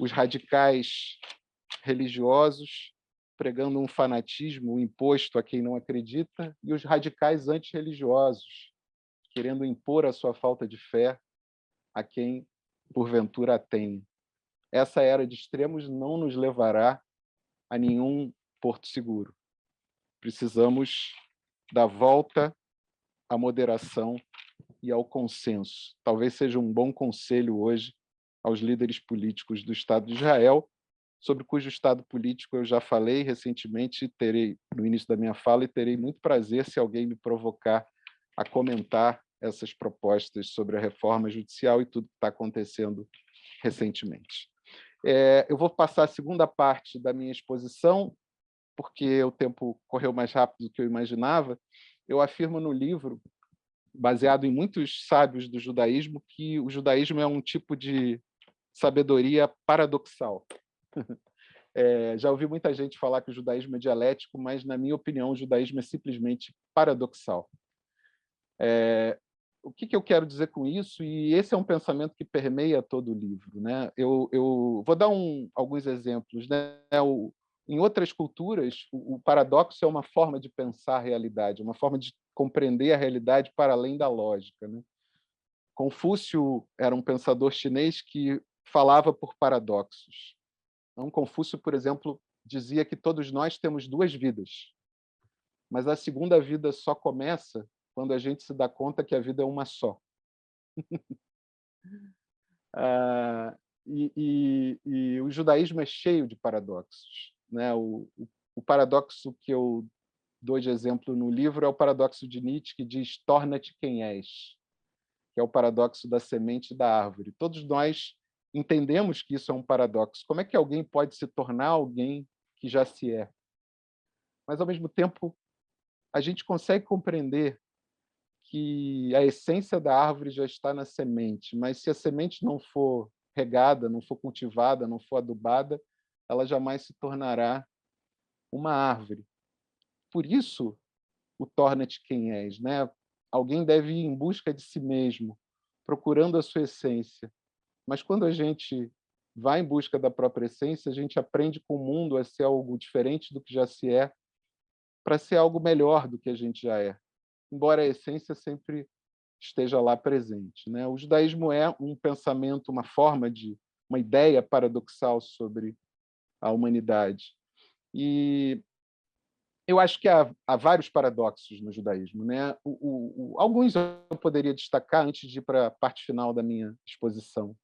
os radicais religiosos pregando um fanatismo imposto a quem não acredita, e os radicais antirreligiosos querendo impor a sua falta de fé a quem porventura a tem. Essa era de extremos não nos levará a nenhum porto seguro. Precisamos da volta à moderação e ao consenso. Talvez seja um bom conselho hoje aos líderes políticos do Estado de Israel, sobre cujo Estado político eu já falei recentemente, terei no início da minha fala, e terei muito prazer se alguém me provocar a comentar essas propostas sobre a reforma judicial e tudo que está acontecendo recentemente. Eu vou passar a segunda parte da minha exposição, porque o tempo correu mais rápido do que eu imaginava. Eu afirmo no livro, baseado em muitos sábios do judaísmo, que o judaísmo é um tipo de sabedoria paradoxal. Já ouvi muita gente falar que o judaísmo é dialético, mas, na minha opinião, o judaísmo é simplesmente paradoxal. O que eu quero dizer com isso? E esse é um pensamento que permeia todo o livro, né? Eu vou dar alguns exemplos, né? Em outras culturas, o paradoxo é uma forma de pensar a realidade, uma forma de compreender a realidade para além da lógica, né? Confúcio era um pensador chinês que falava por paradoxos. Então, Confúcio, por exemplo, dizia que todos nós temos duas vidas, mas a segunda vida só começa quando a gente se dá conta que a vida é uma só. E o judaísmo é cheio de paradoxos, né? O paradoxo que eu dou de exemplo no livro é o paradoxo de Nietzsche, que diz: torna-te quem és, que é o paradoxo da semente e da árvore. Todos nós entendemos que isso é um paradoxo. Como é que alguém pode se tornar alguém que já se é? Mas, ao mesmo tempo, a gente consegue compreender que a essência da árvore já está na semente, mas se a semente não for regada, não for cultivada, não for adubada, ela jamais se tornará uma árvore. Por isso, o torna-te quem és, né? Alguém deve ir em busca de si mesmo, procurando a sua essência. Mas quando a gente vai em busca da própria essência, a gente aprende com o mundo a ser algo diferente do que já se é, para ser algo melhor do que a gente já é, embora a essência sempre esteja lá presente, né? O judaísmo é um pensamento, uma ideia paradoxal sobre a humanidade. E eu acho que há vários paradoxos no judaísmo, né? Alguns eu poderia destacar antes de ir para a parte final da minha exposição.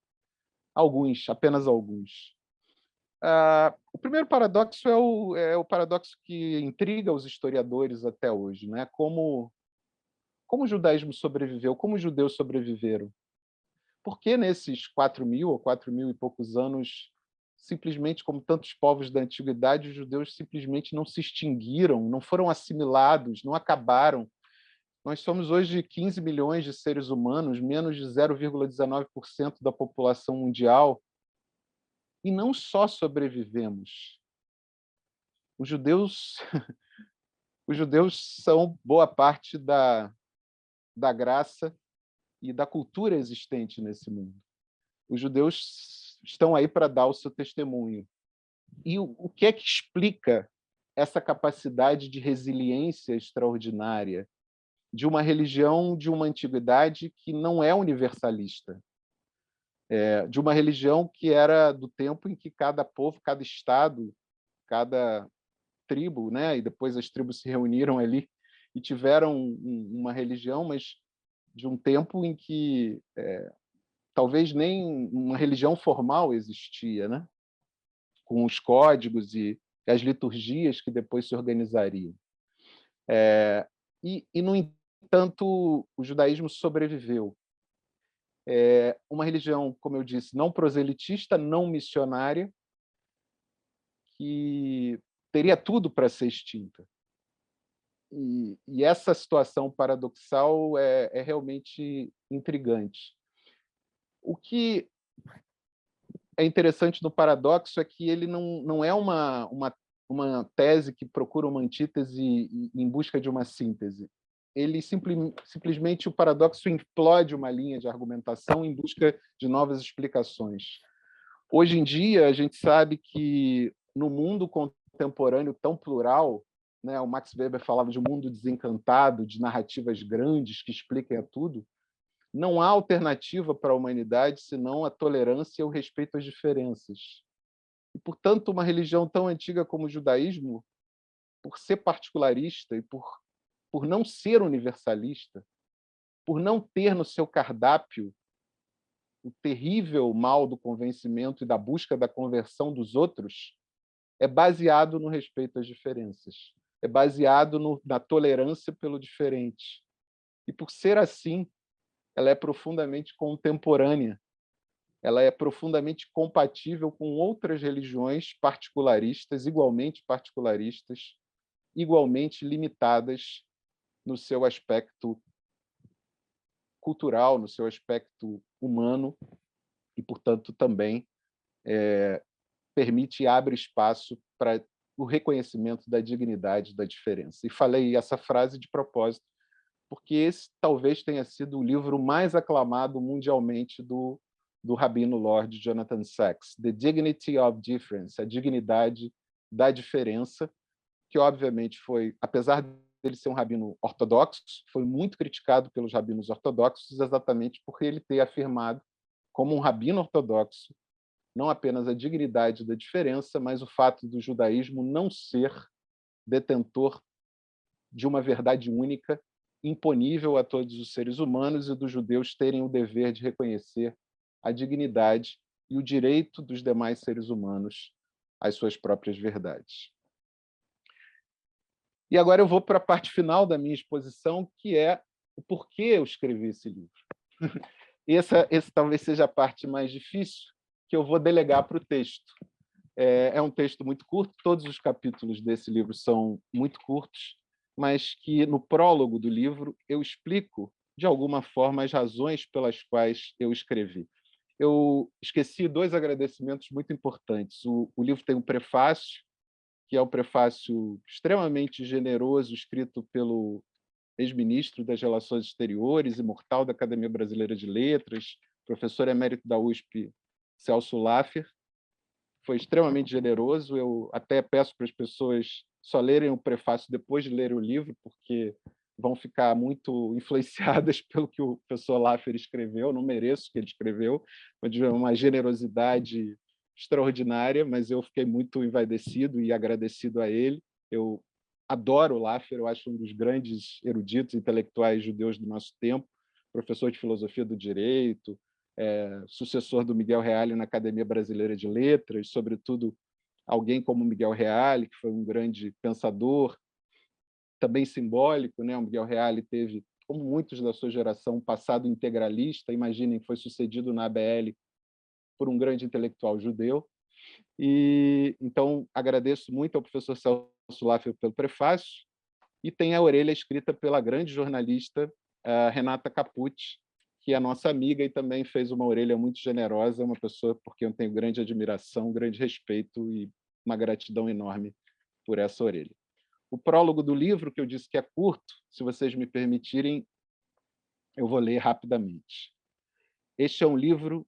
Alguns, apenas alguns. O primeiro paradoxo é o paradoxo que intriga os historiadores até hoje, né? Como o judaísmo sobreviveu, como os judeus sobreviveram. Por que nesses 4.000 ou 4.000 e poucos anos, simplesmente como tantos povos da antiguidade, os judeus simplesmente não se extinguiram, não foram assimilados, não acabaram? Nós somos hoje 15 milhões de seres humanos, menos de 0,19% da população mundial, e não só sobrevivemos. Os judeus são boa parte da graça e da cultura existente nesse mundo. Os judeus estão aí para dar o seu testemunho. E o que é que explica essa capacidade de resiliência extraordinária de uma religião de uma antiguidade que não é universalista? de uma religião que era do tempo em que cada povo, cada estado, cada tribo, né? E depois as tribos se reuniram ali e tiveram uma religião, mas de um tempo em que talvez nem uma religião formal existia, né? Com os códigos e as liturgias que depois se organizariam. No entanto, o judaísmo sobreviveu. Uma religião, como eu disse, não proselitista, não missionária, que teria tudo para ser extinta. E essa situação paradoxal é realmente intrigante. O que é interessante no paradoxo é que ele não é uma tese que procura uma antítese em busca de uma síntese. Ele simplesmente, o paradoxo implode uma linha de argumentação em busca de novas explicações. Hoje em dia, a gente sabe que no mundo contemporâneo tão plural, né, o Max Weber falava de um mundo desencantado, de narrativas grandes que expliquem a tudo, não há alternativa para a humanidade senão a tolerância e o respeito às diferenças. E, portanto, uma religião tão antiga como o judaísmo, por ser particularista e por não ser universalista, por não ter no seu cardápio o terrível mal do convencimento e da busca da conversão dos outros, é baseado no respeito às diferenças, é baseado na tolerância pelo diferente. E, por ser assim, ela é profundamente contemporânea, ela é profundamente compatível com outras religiões particularistas, igualmente limitadas no seu aspecto cultural, no seu aspecto humano, e, portanto, também permite e abre espaço para o reconhecimento da dignidade da diferença. E falei essa frase de propósito, porque esse talvez tenha sido o livro mais aclamado mundialmente do rabino Lord Jonathan Sacks, The Dignity of Difference, a dignidade da diferença, que obviamente foi, apesar dele ser um rabino ortodoxo, foi muito criticado pelos rabinos ortodoxos exatamente por ele ter afirmado, como um rabino ortodoxo, não apenas a dignidade da diferença, mas o fato do judaísmo não ser detentor de uma verdade única, imponível a todos os seres humanos, e dos judeus terem o dever de reconhecer a dignidade e o direito dos demais seres humanos às suas próprias verdades. E agora eu vou para a parte final da minha exposição, que é o porquê eu escrevi esse livro. Esse talvez seja a parte mais difícil, que eu vou delegar para o texto. É um texto muito curto, todos os capítulos desse livro são muito curtos, mas que no prólogo do livro eu explico, de alguma forma, as razões pelas quais eu escrevi. Eu esqueci 2 agradecimentos muito importantes. O livro tem um prefácio, que é um prefácio extremamente generoso, escrito pelo ex-ministro das Relações Exteriores, imortal da Academia Brasileira de Letras, professor emérito da USP, Celso Laffer. Foi extremamente generoso. Eu até peço para as pessoas só lerem o prefácio depois de lerem o livro, porque vão ficar muito influenciadas pelo que o professor Laffer escreveu. Eu não mereço o que ele escreveu, mas de uma generosidade extraordinária, mas eu fiquei muito envaidecido e agradecido a ele. Eu adoro o Laffer, eu acho um dos grandes eruditos intelectuais judeus do nosso tempo, professor de filosofia do direito, sucessor do Miguel Reale na Academia Brasileira de Letras, sobretudo alguém como Miguel Reale, que foi um grande pensador, também simbólico, né? O Miguel Reale teve, como muitos da sua geração, um passado integralista. Imaginem, foi sucedido na ABL por um grande intelectual judeu. E então agradeço muito ao professor Celso Laffer pelo prefácio, e tem a orelha escrita pela grande jornalista Renata Capucci, que é nossa amiga e também fez uma orelha muito generosa, uma pessoa por quem eu tenho grande admiração, grande respeito e uma gratidão enorme por essa orelha. O prólogo do livro, que eu disse que é curto, se vocês me permitirem, eu vou ler rapidamente. Este é um livro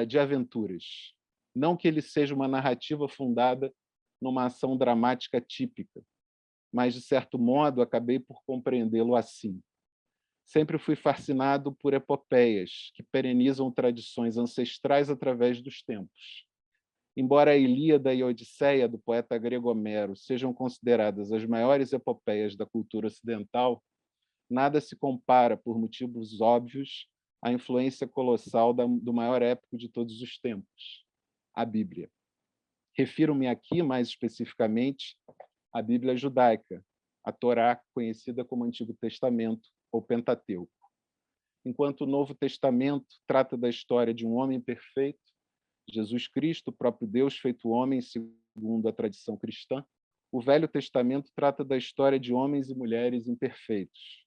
de aventuras. Não que ele seja uma narrativa fundada numa ação dramática típica, mas, de certo modo, acabei por compreendê-lo assim. Sempre fui fascinado por epopeias que perenizam tradições ancestrais através dos tempos. Embora a Ilíada e a Odisseia, do poeta grego Homero, sejam consideradas as maiores epopeias da cultura ocidental, nada se compara, por motivos óbvios, à influência colossal do maior épico de todos os tempos, a Bíblia. Refiro-me aqui, mais especificamente, à Bíblia judaica, a Torá, conhecida como Antigo Testamento ou Pentateuco. Enquanto o Novo Testamento trata da história de um homem perfeito, Jesus Cristo, o próprio Deus feito homem, segundo a tradição cristã, o Velho Testamento trata da história de homens e mulheres imperfeitos.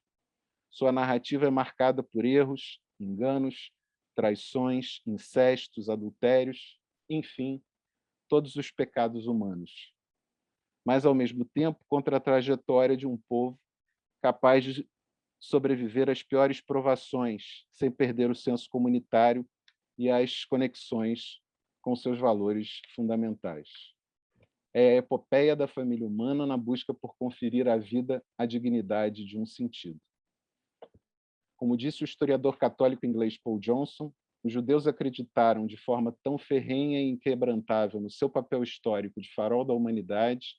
Sua narrativa é marcada por erros, enganos, traições, incestos, adultérios, enfim, todos os pecados humanos. Mas, ao mesmo tempo, contra a trajetória de um povo capaz de sobreviver às piores provações, sem perder o senso comunitário e as conexões com seus valores fundamentais. É a epopeia da família humana na busca por conferir à vida a dignidade de um sentido. Como disse o historiador católico inglês Paul Johnson, os judeus acreditaram de forma tão ferrenha e inquebrantável no seu papel histórico de farol da humanidade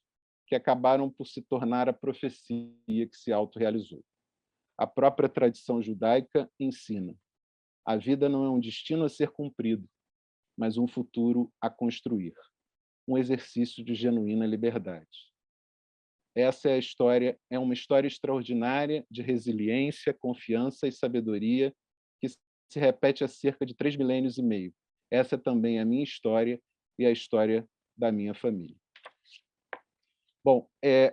que acabaram por se tornar a profecia que se autorrealizou. A própria tradição judaica ensina: a vida não é um destino a ser cumprido, mas um futuro a construir, um exercício de genuína liberdade. Essa é a história, é uma história extraordinária de resiliência, confiança e sabedoria que se repete há cerca de 3 milênios e meio. Essa é também a minha história e a história da minha família. Bom,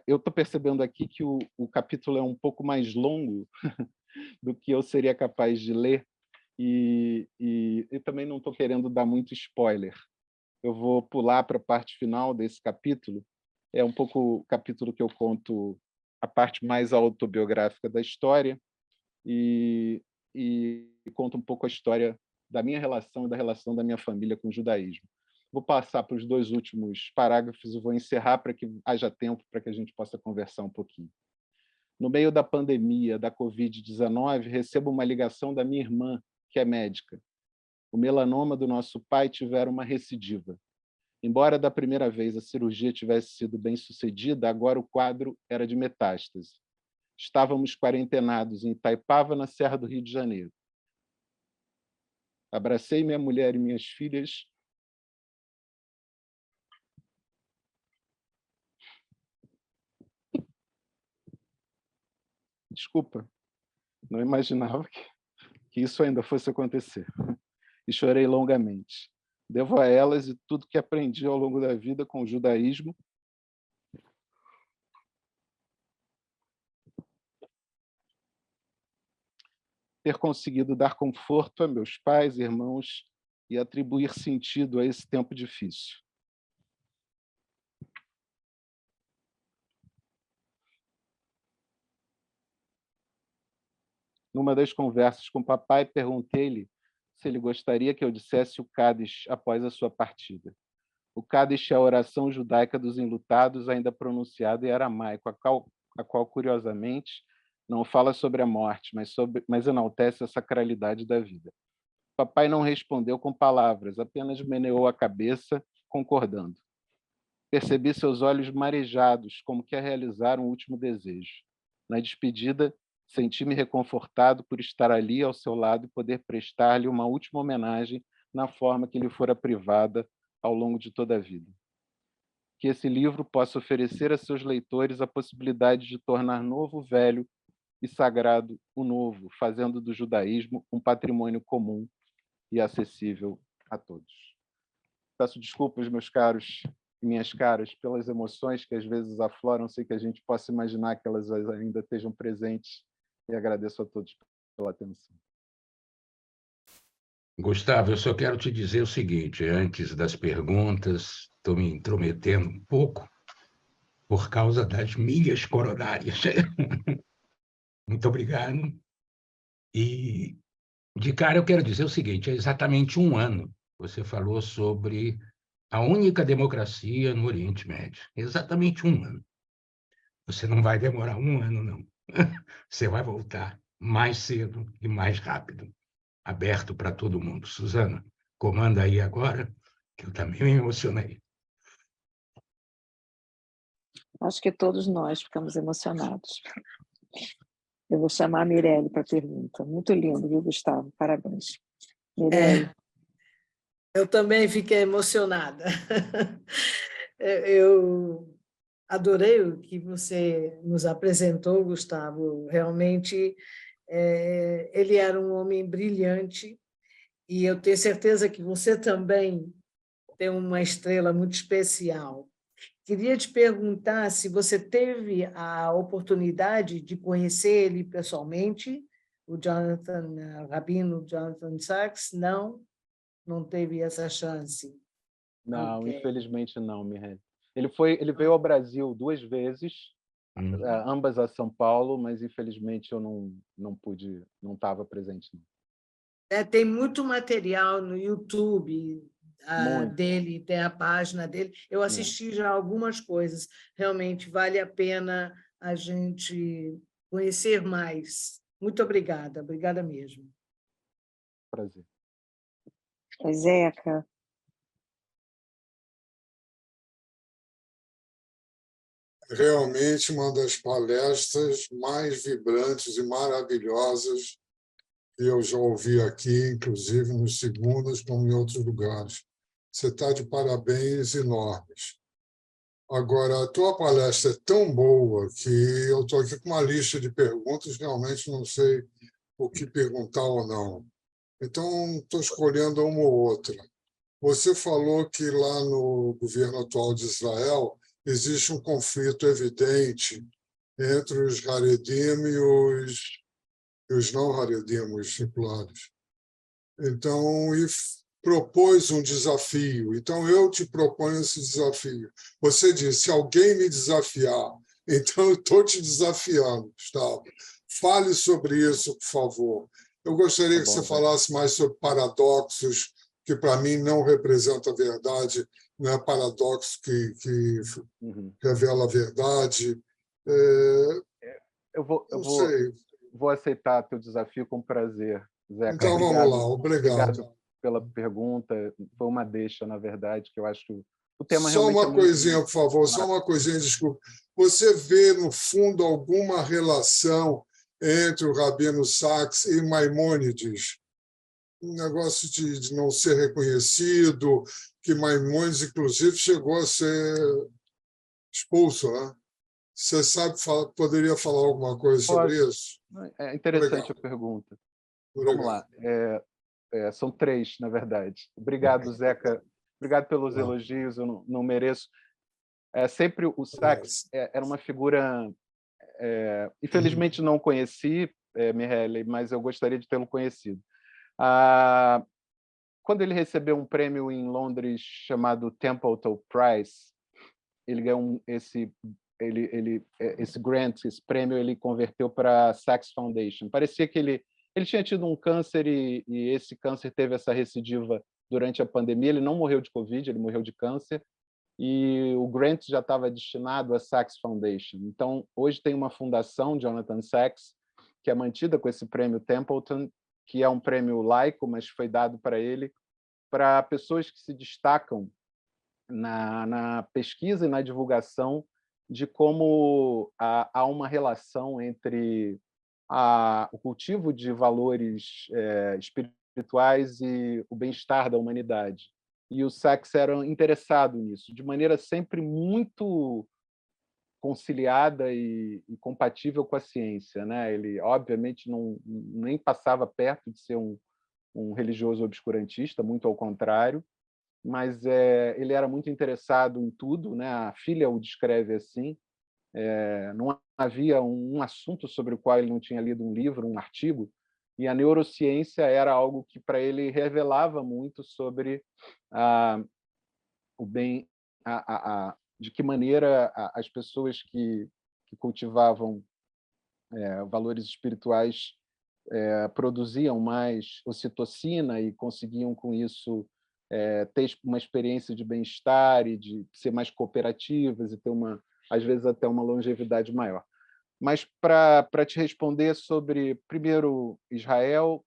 eu estou percebendo aqui que o capítulo é um pouco mais longo do que eu seria capaz de ler e também não estou querendo dar muito spoiler. Eu vou pular para a parte final desse capítulo. É um pouco o capítulo que eu conto a parte mais autobiográfica da história e conto um pouco a história da minha relação e da relação da minha família com o judaísmo. Vou passar para os 2 últimos parágrafos e vou encerrar para que haja tempo para que a gente possa conversar um pouquinho. No meio da pandemia da Covid-19, recebo uma ligação da minha irmã, que é médica. O melanoma do nosso pai tivera uma recidiva. Embora da primeira vez a cirurgia tivesse sido bem-sucedida, agora o quadro era de metástase. Estávamos quarentenados em Itaipava, na Serra do Rio de Janeiro. Abracei minha mulher e minhas filhas. Desculpa, não imaginava que isso ainda fosse acontecer. E chorei longamente. Devo a elas e tudo que aprendi ao longo da vida com o judaísmo ter conseguido dar conforto a meus pais, irmãos e atribuir sentido a esse tempo difícil. Numa das conversas com o papai, perguntei-lhe se ele gostaria que eu dissesse o Kadish após a sua partida. O Kadish é a oração judaica dos enlutados, ainda pronunciada em aramaico, a qual curiosamente, não fala sobre a morte, mas enaltece a sacralidade da vida. Papai não respondeu com palavras, apenas meneou a cabeça, concordando. Percebi seus olhos marejados, como que a realizar um último desejo. Na despedida, senti-me reconfortado por estar ali ao seu lado e poder prestar-lhe uma última homenagem na forma que lhe fora privada ao longo de toda a vida. Que esse livro possa oferecer a seus leitores a possibilidade de tornar novo o velho e sagrado o novo, fazendo do judaísmo um patrimônio comum e acessível a todos. Peço desculpas, meus caros e minhas caras, pelas emoções que às vezes afloram, sei que a gente possa imaginar que elas ainda estejam presentes, e agradeço a todos pela atenção. Gustavo, eu só quero te dizer o seguinte, antes das perguntas, estou me intrometendo um pouco por causa das milhas coronárias. Muito obrigado. E, de cara, eu quero dizer o seguinte, é exatamente 1 ano você falou sobre a única democracia no Oriente Médio. Exatamente 1 ano. Você não vai demorar 1 ano, não. Você vai voltar. mais cedo e mais rápido. Aberto para todo mundo. Suzana, comanda aí agora, que eu também me emocionei. Acho que todos nós ficamos emocionados. Eu vou chamar a Mirelle para a pergunta. Muito lindo, viu, Gustavo? Parabéns. Mirelle. Eu também fiquei emocionada. Eu adorei o que você nos apresentou, Gustavo. Realmente, ele era um homem brilhante e eu tenho certeza que você também tem uma estrela muito especial. Queria te perguntar se você teve a oportunidade de conhecer ele pessoalmente, o Rabino Jonathan Sacks. Não teve essa chance. Não, Ok. infelizmente não, Mireille. Ele veio ao Brasil 2 vezes, ambas a São Paulo, mas infelizmente eu não pude, não estava presente. Não. Tem muito material no YouTube Muito. dele, tem a página dele. Eu assisti já algumas coisas. Realmente vale a pena a gente conhecer mais. Muito obrigada mesmo. Prazer. Zeca. Realmente uma das palestras mais vibrantes e maravilhosas que eu já ouvi aqui, inclusive nos segundos, como em outros lugares. Você está de parabéns enormes. Agora, a tua palestra é tão boa que eu estou aqui com uma lista de perguntas, realmente não sei o que perguntar ou não. Então, estou escolhendo uma ou outra. Você falou que lá no governo atual de Israel existe um conflito evidente entre os Haredim e os não Haredim, os seculares. Então, e propôs um desafio. Então, eu te proponho esse desafio. Você disse, se alguém me desafiar, então eu estou te desafiando, Gustavo. Fale sobre isso, por favor. Eu gostaria que você falasse mais sobre paradoxos, que para mim não representa a verdade, não é paradoxo que revela a verdade. Eu vou aceitar teu desafio com prazer, Zeca. Então, obrigado, vamos lá. Obrigado pela pergunta. Foi uma deixa, na verdade, que eu acho que o tema só realmente uma coisinha, por favor, só uma coisinha, desculpa. Você vê, no fundo, alguma relação entre o Rabino Sacks e Maimônides? Um negócio de não ser reconhecido, que Maimônides, inclusive, chegou a ser expulso, né? Você sabe, poderia falar alguma coisa sobre isso? É interessante Obrigado. a pergunta. Obrigado. Vamos lá. São 3, na verdade. Obrigado, Zeca. Obrigado pelos elogios, eu não mereço. Sempre o Sacks era uma figura... infelizmente, não conheci, Mireille, mas eu gostaria de tê-lo conhecido. Quando ele recebeu um prêmio em Londres chamado Templeton Prize, ele ganhou esse grant, esse prêmio, ele converteu para a Sacks Foundation. Parecia que ele tinha tido um câncer e esse câncer teve essa recidiva durante a pandemia. Ele não morreu de Covid, ele morreu de câncer. E o grant já estava destinado à Sacks Foundation. Então, hoje tem uma fundação, Jonathan Sacks, que é mantida com esse prêmio Templeton, que é um prêmio laico, mas foi dado para ele, para pessoas que se destacam na pesquisa e na divulgação de como há uma relação entre o cultivo de valores espirituais e o bem-estar da humanidade. E o Sacks era interessado nisso, de maneira sempre muito conciliada e compatível com a ciência, né? Ele, obviamente, nem passava perto de ser um religioso obscurantista, muito ao contrário, mas ele era muito interessado em tudo, né? A filha o descreve assim. Não havia um assunto sobre o qual ele não tinha lido um livro, um artigo, e a neurociência era algo que para ele revelava muito sobre o bem, de que maneira as pessoas que cultivavam valores espirituais produziam mais ocitocina e conseguiam com isso ter uma experiência de bem-estar e de ser mais cooperativas e ter às vezes até uma longevidade maior. Mas para te responder sobre, primeiro, Israel,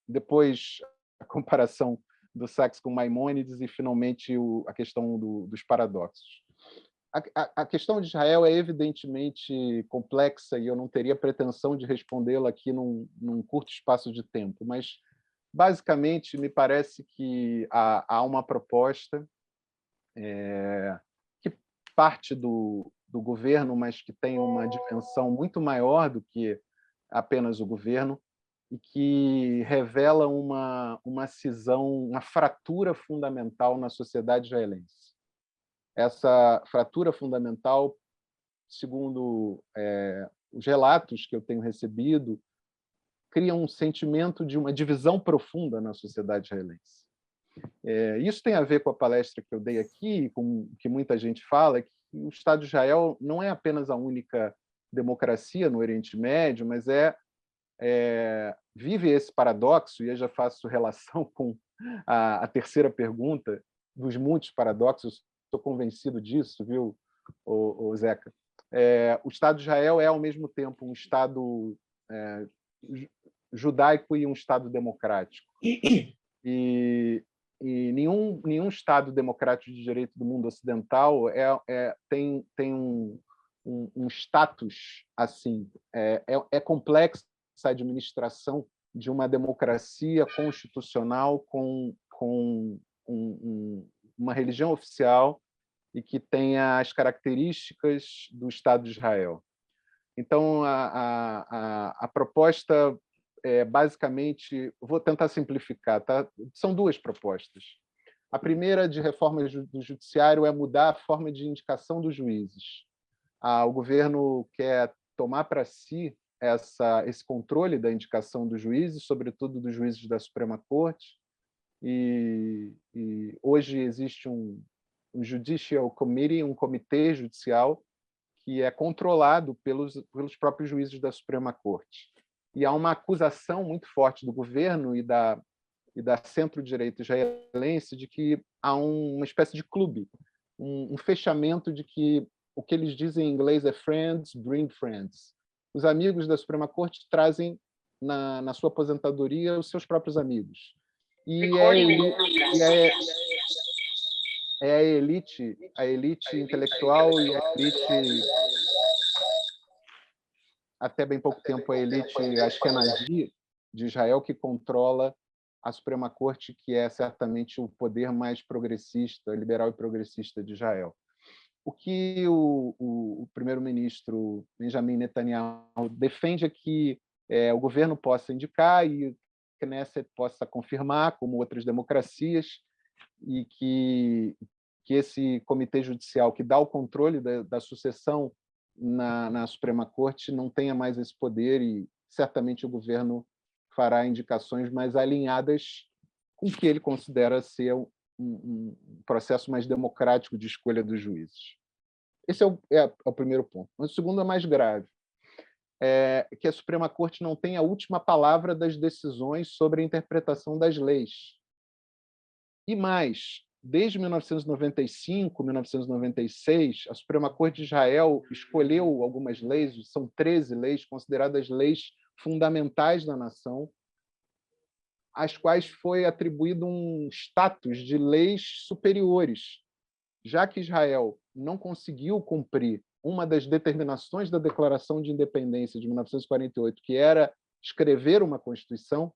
depois a comparação do Sachs com Maimônides e, finalmente, a questão dos paradoxos. A questão de Israel é evidentemente complexa e eu não teria pretensão de respondê-la aqui num curto espaço de tempo, mas, basicamente, me parece que há uma proposta que parte do governo, mas que tem uma dimensão muito maior do que apenas o governo, e que revela uma cisão, uma fratura fundamental na sociedade israelense. Essa fratura fundamental, segundo os relatos que eu tenho recebido, cria um sentimento de uma divisão profunda na sociedade israelense. Isso tem a ver com a palestra que eu dei aqui, com o que muita gente fala, que o Estado de Israel não é apenas a única democracia no Oriente Médio, mas vive esse paradoxo, e eu já faço relação com a terceira pergunta, dos muitos paradoxos, estou convencido disso, viu, Zeca? O Estado de Israel é, ao mesmo tempo, um Estado judaico e um Estado democrático. E nenhum Estado democrático de direito do mundo ocidental tem um status assim. É complexa a administração de uma democracia constitucional com uma religião oficial e que tenha as características do Estado de Israel. Então, a proposta basicamente, vou tentar simplificar, tá? São duas propostas. A primeira, de reforma do judiciário, é mudar a forma de indicação dos juízes. O governo quer tomar para si esse controle da indicação dos juízes, sobretudo dos juízes da Suprema Corte, e hoje existe um Judicial Committee, um comitê judicial, que é controlado pelos próprios juízes da Suprema Corte. E há uma acusação muito forte do governo e da centro-direita israelense de que há uma espécie de clube, um fechamento de que o que eles dizem em inglês é friends bring friends. Os amigos da Suprema Corte trazem na sua aposentadoria os seus próprios amigos. E a elite intelectual e a elite, até bem pouco tempo, a elite ashkenazi de Israel, que controla a Suprema Corte, que é certamente o poder mais progressista, liberal e progressista de Israel. O que o primeiro-ministro Benjamin Netanyahu defende é que o governo possa indicar e a Knesset possa confirmar, como outras democracias, e que esse comitê judicial que dá o controle da sucessão na Suprema Corte não tenha mais esse poder, e certamente o governo fará indicações mais alinhadas com o que ele considera ser um processo mais democrático de escolha dos juízes. Esse é o primeiro ponto. Mas o segundo é mais grave, que a Suprema Corte não tem a última palavra das decisões sobre a interpretação das leis. E mais, desde 1995, 1996, a Suprema Corte de Israel escolheu algumas leis, são 13 leis consideradas leis fundamentais da nação, às quais foi atribuído um status de leis superiores, já que Israel não conseguiu cumprir uma das determinações da Declaração de Independência de 1948, que era escrever uma Constituição.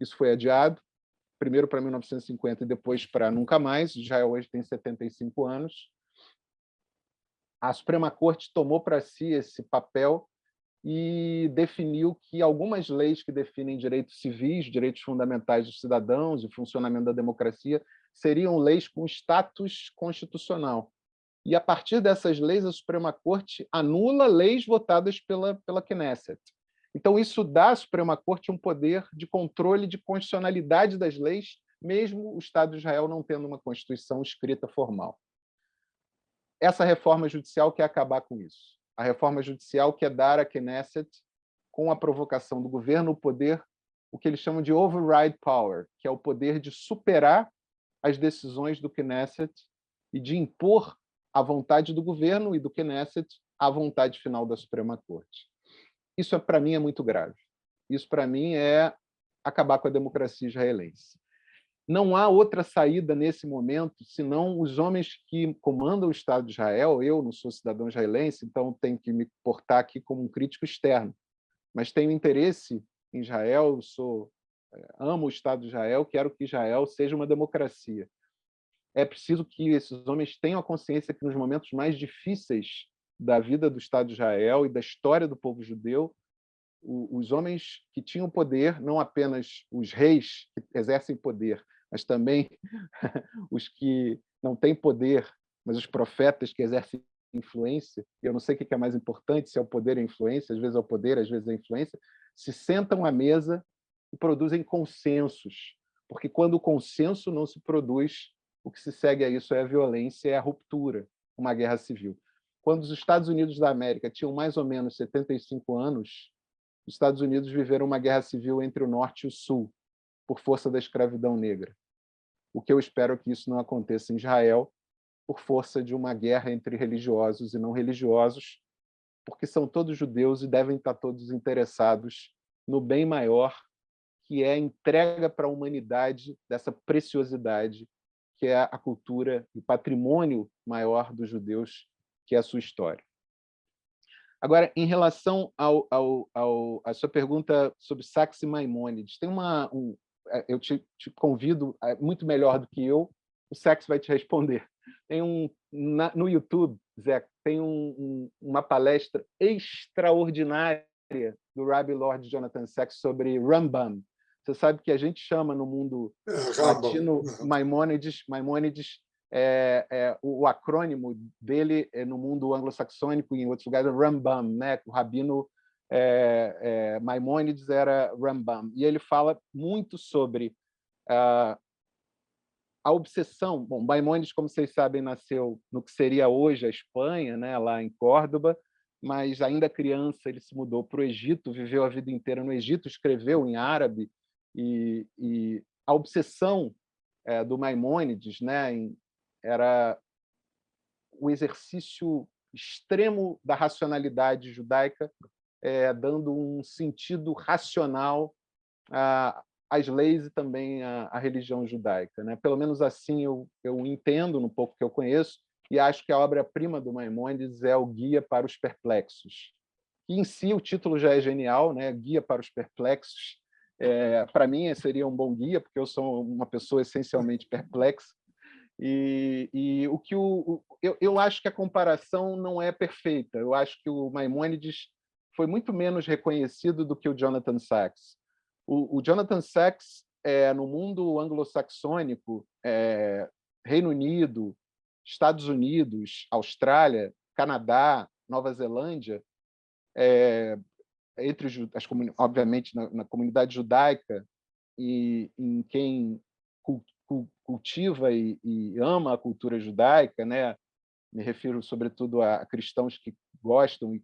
Isso foi adiado, primeiro para 1950 e depois para nunca mais. Israel hoje tem 75 anos. A Suprema Corte tomou para si esse papel e definiu que algumas leis que definem direitos civis, direitos fundamentais dos cidadãos e funcionamento da democracia, seriam leis com status constitucional. E, a partir dessas leis, a Suprema Corte anula leis votadas pela Knesset. Então, isso dá à Suprema Corte um poder de controle de constitucionalidade das leis, mesmo o Estado de Israel não tendo uma Constituição escrita formal. Essa reforma judicial quer acabar com isso. A reforma judicial quer dar à Knesset, com a provocação do governo, o poder, o que eles chamam de override power, que é o poder de superar as decisões do Knesset e de impor a vontade do governo e do Knesset à vontade final da Suprema Corte. Isso, para mim, é muito grave. Isso, para mim, é acabar com a democracia israelense. Não há outra saída nesse momento, senão os homens que comandam o Estado de Israel. Eu não sou cidadão israelense, então tenho que me portar aqui como um crítico externo, mas tenho interesse em Israel, amo o Estado de Israel, quero que Israel seja uma democracia. É preciso que esses homens tenham a consciência que nos momentos mais difíceis da vida do Estado de Israel e da história do povo judeu, os homens que tinham poder, não apenas os reis que exercem poder, mas também os que não têm poder, mas os profetas que exercem influência, e eu não sei o que é mais importante, se é o poder ou a influência, às vezes é o poder, às vezes é a influência, se sentam à mesa e produzem consensos, porque quando o consenso não se produz, o que se segue a isso é a violência, é a ruptura, uma guerra civil. Quando os Estados Unidos da América tinham mais ou menos 75 anos, os Estados Unidos viveram uma guerra civil entre o Norte e o Sul, por força da escravidão negra. O que eu espero é que isso não aconteça em Israel, por força de uma guerra entre religiosos e não religiosos, porque são todos judeus e devem estar todos interessados no bem maior, que é a entrega para a humanidade dessa preciosidade, que é a cultura e o patrimônio maior dos judeus, que é a sua história. Agora, em relação à sua pergunta sobre Sacks e Maimônides, tem eu te convido, muito melhor do que eu, o Sacks vai te responder. Tem no YouTube, Zé, tem uma palestra extraordinária do Rabbi Lord Jonathan Sacks sobre Rambam. Você sabe que a gente chama no mundo latino Maimônides o acrônimo dele no mundo anglo-saxônico e em outros lugares é Rambam, né? O rabino Maimônides era Rambam, e ele fala muito sobre a obsessão. Bom, Maimônides, como vocês sabem, nasceu no que seria hoje a Espanha, né? Lá em Córdoba, mas ainda criança ele se mudou para o Egito, viveu a vida inteira no Egito, escreveu em árabe, e a obsessão do Maimônides, né, era o exercício extremo da racionalidade judaica, dando um sentido racional às leis e também à religião judaica, né? Pelo menos assim eu entendo no pouco que eu conheço, e acho que a obra-prima do Maimônides é o Guia para os Perplexos. E em si o título já é genial, né? Guia para os Perplexos. Para mim seria um bom guia, porque eu sou uma pessoa essencialmente perplexa. E o que eu acho que a comparação não é perfeita. Eu acho que o Maimônides foi muito menos reconhecido do que o Jonathan Sacks. O Jonathan Sacks, no mundo anglo-saxônico, Reino Unido, Estados Unidos, Austrália, Canadá, Nova Zelândia, obviamente na comunidade judaica, e em quem cultiva e ama a cultura judaica, né? Me refiro sobretudo a cristãos que gostam e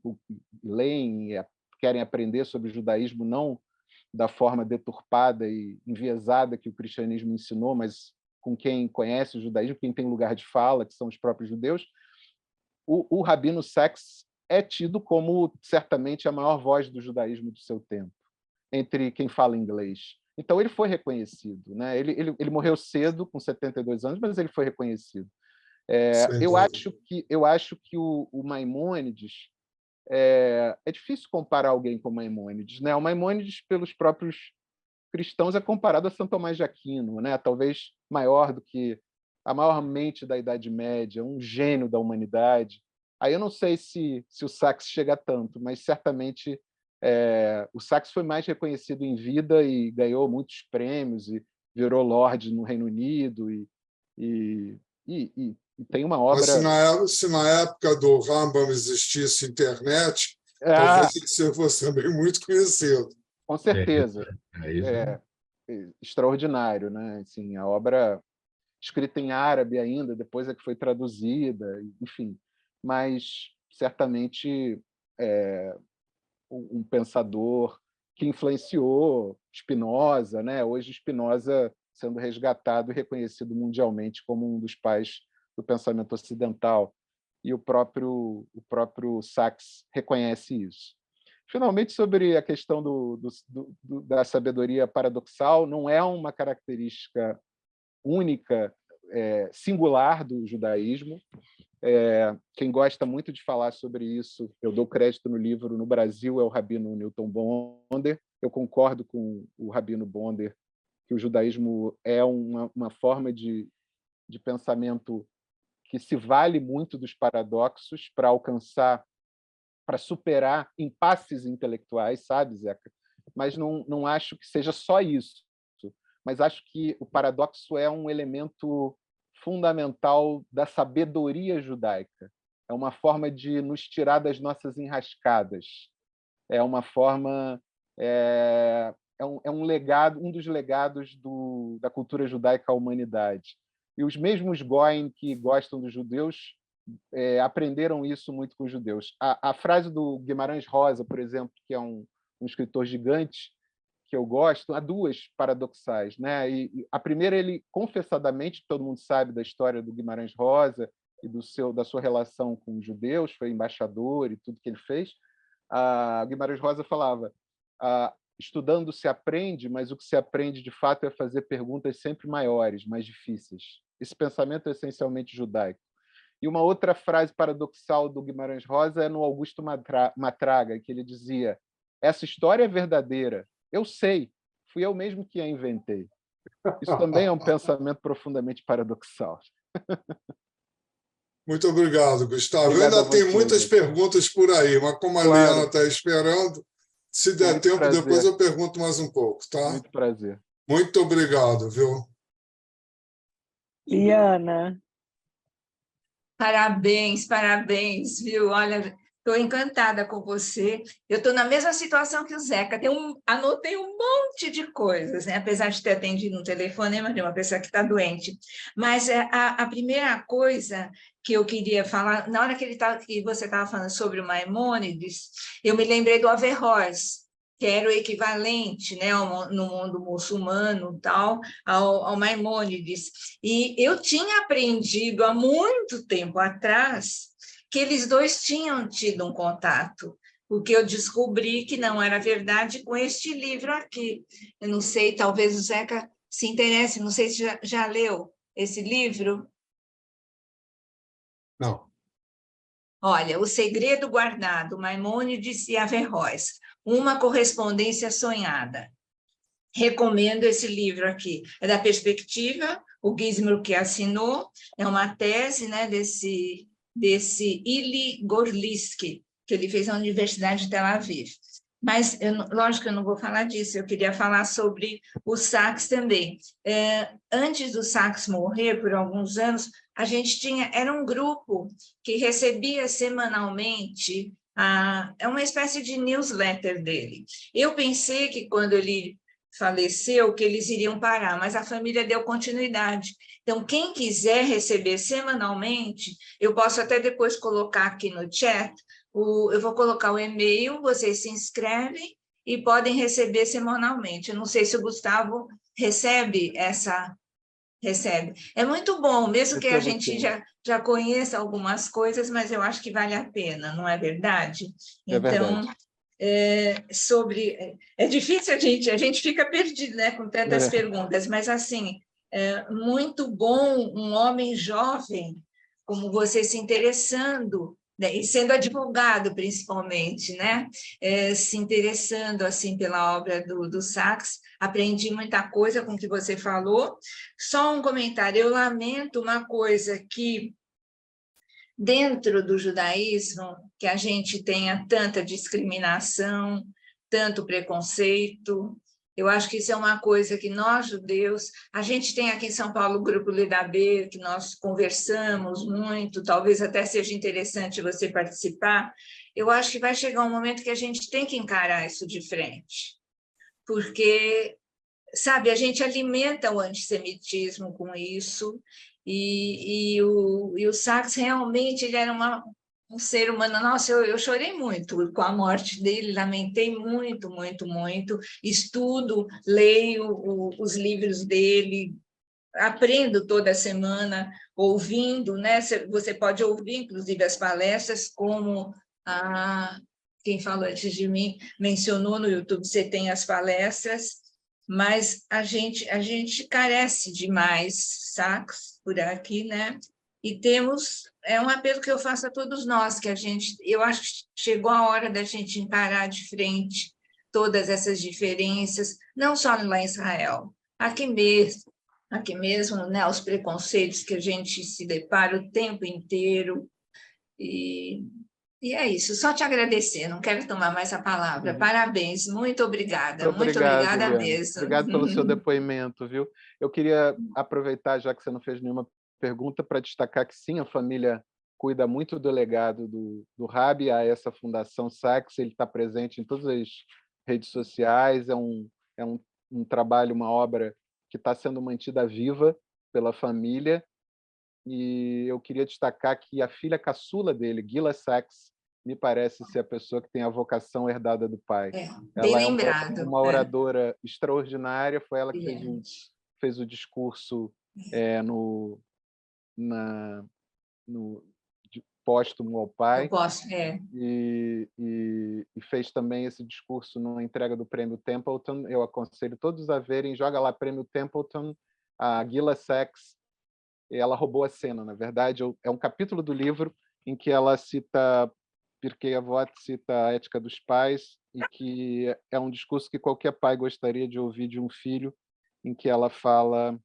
leem e querem aprender sobre o judaísmo, não da forma deturpada e enviesada que o cristianismo ensinou, mas com quem conhece o judaísmo, quem tem lugar de fala, que são os próprios judeus. O Rabino Sacks é tido como, certamente, a maior voz do judaísmo do seu tempo, entre quem fala inglês. Então, ele foi reconhecido, né? Ele morreu cedo, com 72 anos, mas ele foi reconhecido. Eu acho que o Maimônides... É difícil comparar alguém com Maimônides, né? O Maimônides, pelos próprios cristãos, é comparado a São Tomás de Aquino, né? Talvez maior do que a maior mente da Idade Média, um gênio da humanidade. Aí eu não sei se o Sacks chega a tanto, mas certamente o Sacks foi mais reconhecido em vida e ganhou muitos prêmios e virou Lorde no Reino Unido e tem uma obra... Mas se na época do Rambam existisse internet, talvez ele fosse também muito conhecido. Com certeza. Extraordinário, né? Assim, a obra escrita em árabe ainda, depois é que foi traduzida, enfim. Mas, certamente, um pensador que influenciou Spinoza, né? Hoje Spinoza sendo resgatado e reconhecido mundialmente como um dos pais do pensamento ocidental. e o próprio Sachs reconhece isso. Finalmente, sobre a questão da sabedoria paradoxal, não é uma característica única, singular do judaísmo. Quem gosta muito de falar sobre isso, eu dou crédito no livro, no Brasil, é o rabino Newton Bonder. Eu concordo com o rabino Bonder que o judaísmo é uma forma de pensamento que se vale muito dos paradoxos para alcançar, para superar impasses intelectuais, sabe, Zeca? Mas não acho que seja só isso. Mas acho que o paradoxo é um elemento fundamental da sabedoria judaica. É uma forma de nos tirar das nossas enrascadas. É uma forma... É um legado, um dos legados da cultura judaica à humanidade. E os mesmos goim que gostam dos judeus aprenderam isso muito com os judeus. A frase do Guimarães Rosa, por exemplo, que é um escritor gigante, que eu gosto, há duas paradoxais, né? E a primeira, ele confessadamente, todo mundo sabe da história do Guimarães Rosa e da sua relação com os judeus, foi embaixador e tudo que ele fez. Guimarães Rosa falava: estudando se aprende, mas o que se aprende de fato é fazer perguntas sempre maiores, mais difíceis. Esse pensamento é essencialmente judaico. E uma outra frase paradoxal do Guimarães Rosa é no Augusto Matraga, que ele dizia: essa história é verdadeira, eu sei, fui eu mesmo que a inventei. Isso também é um pensamento profundamente paradoxal. Muito obrigado, Gustavo. Obrigado ainda tem muitas perguntas por aí, mas como a Liana está esperando, se der tempo, depois eu pergunto mais um pouco, tá? Muito prazer. Muito obrigado, viu? Liana. Parabéns, parabéns, viu? Olha, estou encantada com você. Eu estou na mesma situação que o Zeca. Anotei um monte de coisas, né? Apesar de ter atendido um telefonema de uma pessoa que está doente. Mas a primeira coisa que eu queria falar, na hora que você estava falando sobre o Maimônides, eu me lembrei do Averroes, que era o equivalente, né, no mundo muçulmano tal, ao Maimônides. E eu tinha aprendido há muito tempo atrás que eles dois tinham tido um contato, porque eu descobri que não era verdade com este livro aqui. Eu não sei, talvez o Zeca se interesse, não sei se já leu esse livro. Não. Olha, O Segredo Guardado, Maimônides e Averroes, uma correspondência sonhada. Recomendo esse livro aqui. É da Perspectiva, o Gizmer que assinou, é uma tese, né, desse Ili Gorliski, que ele fez na Universidade de Tel Aviv. Mas, lógico que eu não vou falar disso, eu queria falar sobre o Sachs também. Antes do Sachs morrer, por alguns anos, a gente era um grupo que recebia semanalmente é uma espécie de newsletter dele. Eu pensei que quando ele faleceu, que eles iriam parar, mas a família deu continuidade. Então, quem quiser receber semanalmente, eu posso até depois colocar aqui no chat, eu vou colocar o e-mail, vocês se inscrevem e podem receber semanalmente. Eu não sei se o Gustavo recebe essa... Recebe. É muito bom, mesmo que a gente já conheça algumas coisas, mas eu acho que vale a pena, não é verdade? Então, é difícil a gente fica perdido, né, com tantas perguntas, mas assim, muito bom um homem jovem como você se interessando, né, e sendo advogado principalmente, né, se interessando assim pela obra do Sachs. Aprendi muita coisa com o que você falou. Só um comentário, eu lamento uma coisa que dentro do judaísmo, que a gente tenha tanta discriminação, tanto preconceito. Eu acho que isso é uma coisa que nós, judeus, a gente tem aqui em São Paulo o Grupo Lidaber, que nós conversamos muito, talvez até seja interessante você participar. Eu acho que vai chegar um momento que a gente tem que encarar isso de frente, porque, sabe, a gente alimenta o antissemitismo com isso, e o Sachs realmente ele era um ser humano. Nossa, eu chorei muito com a morte dele, lamentei muito, muito, muito. Estudo, leio os livros dele, aprendo toda semana, ouvindo, né? Você pode ouvir, inclusive, as palestras, como quem falou antes de mim mencionou no YouTube, você tem as palestras, mas a gente carece de mais saques por aqui, né? E temos, é um apelo que eu faço a todos nós, que eu acho que chegou a hora da gente encarar de frente todas essas diferenças, não só lá em Israel, aqui mesmo, né, os preconceitos que a gente se depara o tempo inteiro. E é isso, só te agradecer, não quero tomar mais a palavra. Parabéns, muito obrigada Obrigado, Eliane. mesmo. Obrigado pelo seu depoimento, viu? Eu queria aproveitar, já que você não fez nenhuma pergunta, para destacar que sim, a família cuida muito do legado do Rabi, a essa Fundação Sachs, ele está presente em todas as redes sociais, é um trabalho, uma obra que está sendo mantida viva pela família, e eu queria destacar que a filha caçula dele, Gila Sachs, me parece ser a pessoa que tem a vocação herdada do pai. Bem Ela lembrado. é uma oradora extraordinária, foi ela que fez o discurso póstumo ao pai. E fez também esse discurso na entrega do Prêmio Templeton. Eu aconselho todos a verem, joga lá Prêmio Templeton, a Gila Sachs, ela roubou a cena, na verdade. É um capítulo do livro em que ela cita Pirkei Avot, cita a ética dos pais, e que é um discurso que qualquer pai gostaria de ouvir de um filho, em que ela fala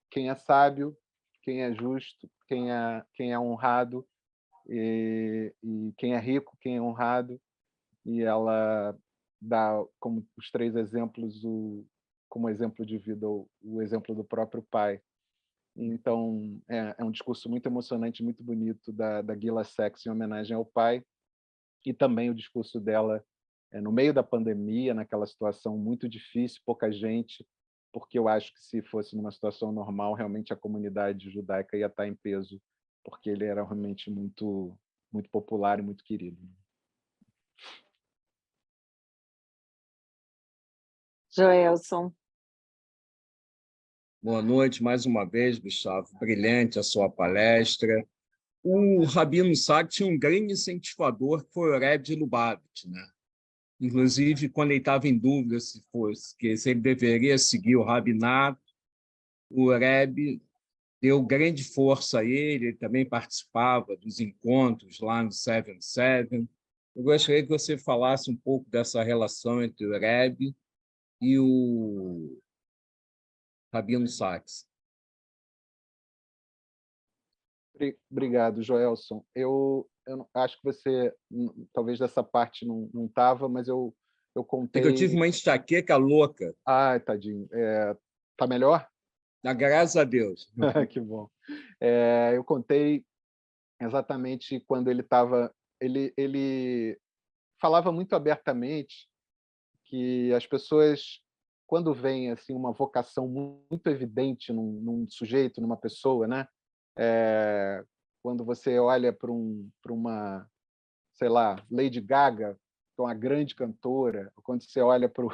quem é sábio, quem é justo, quem é honrado, e quem é rico, quem é honrado, e ela dá como os 3 exemplos como exemplo de vida o exemplo do próprio pai. Então é um discurso muito emocionante, muito bonito da Gila Sachs em homenagem ao pai, e também o discurso dela no meio da pandemia, naquela situação muito difícil, pouca gente, porque eu acho que se fosse numa situação normal, realmente a comunidade judaica ia estar em peso, porque ele era realmente muito, muito popular e muito querido. Joelson. Boa noite mais uma vez, Gustavo. Brilhante a sua palestra. O Rabino Sachs tinha um grande incentivador, que foi o Rebbe de Lubavitch, né? Inclusive, quando ele estava em dúvida se ele deveria seguir o rabinato, o Rebbe deu grande força a ele também participava dos encontros lá no 7-7. Eu gostaria que você falasse um pouco dessa relação entre o Rebbe e o Rabino Sachs. Obrigado, Joelson. Eu acho que você, talvez dessa parte não estava, mas eu contei... É que eu tive uma enxaqueca louca. Ai, tadinho. Tá melhor? Graças a Deus. Que bom. Eu contei exatamente quando ele estava... Ele falava muito abertamente que as pessoas, quando vem assim, uma vocação muito evidente num sujeito, numa pessoa, né? Quando você olha para uma, sei lá, Lady Gaga, que é uma grande cantora, ou quando você olha para o,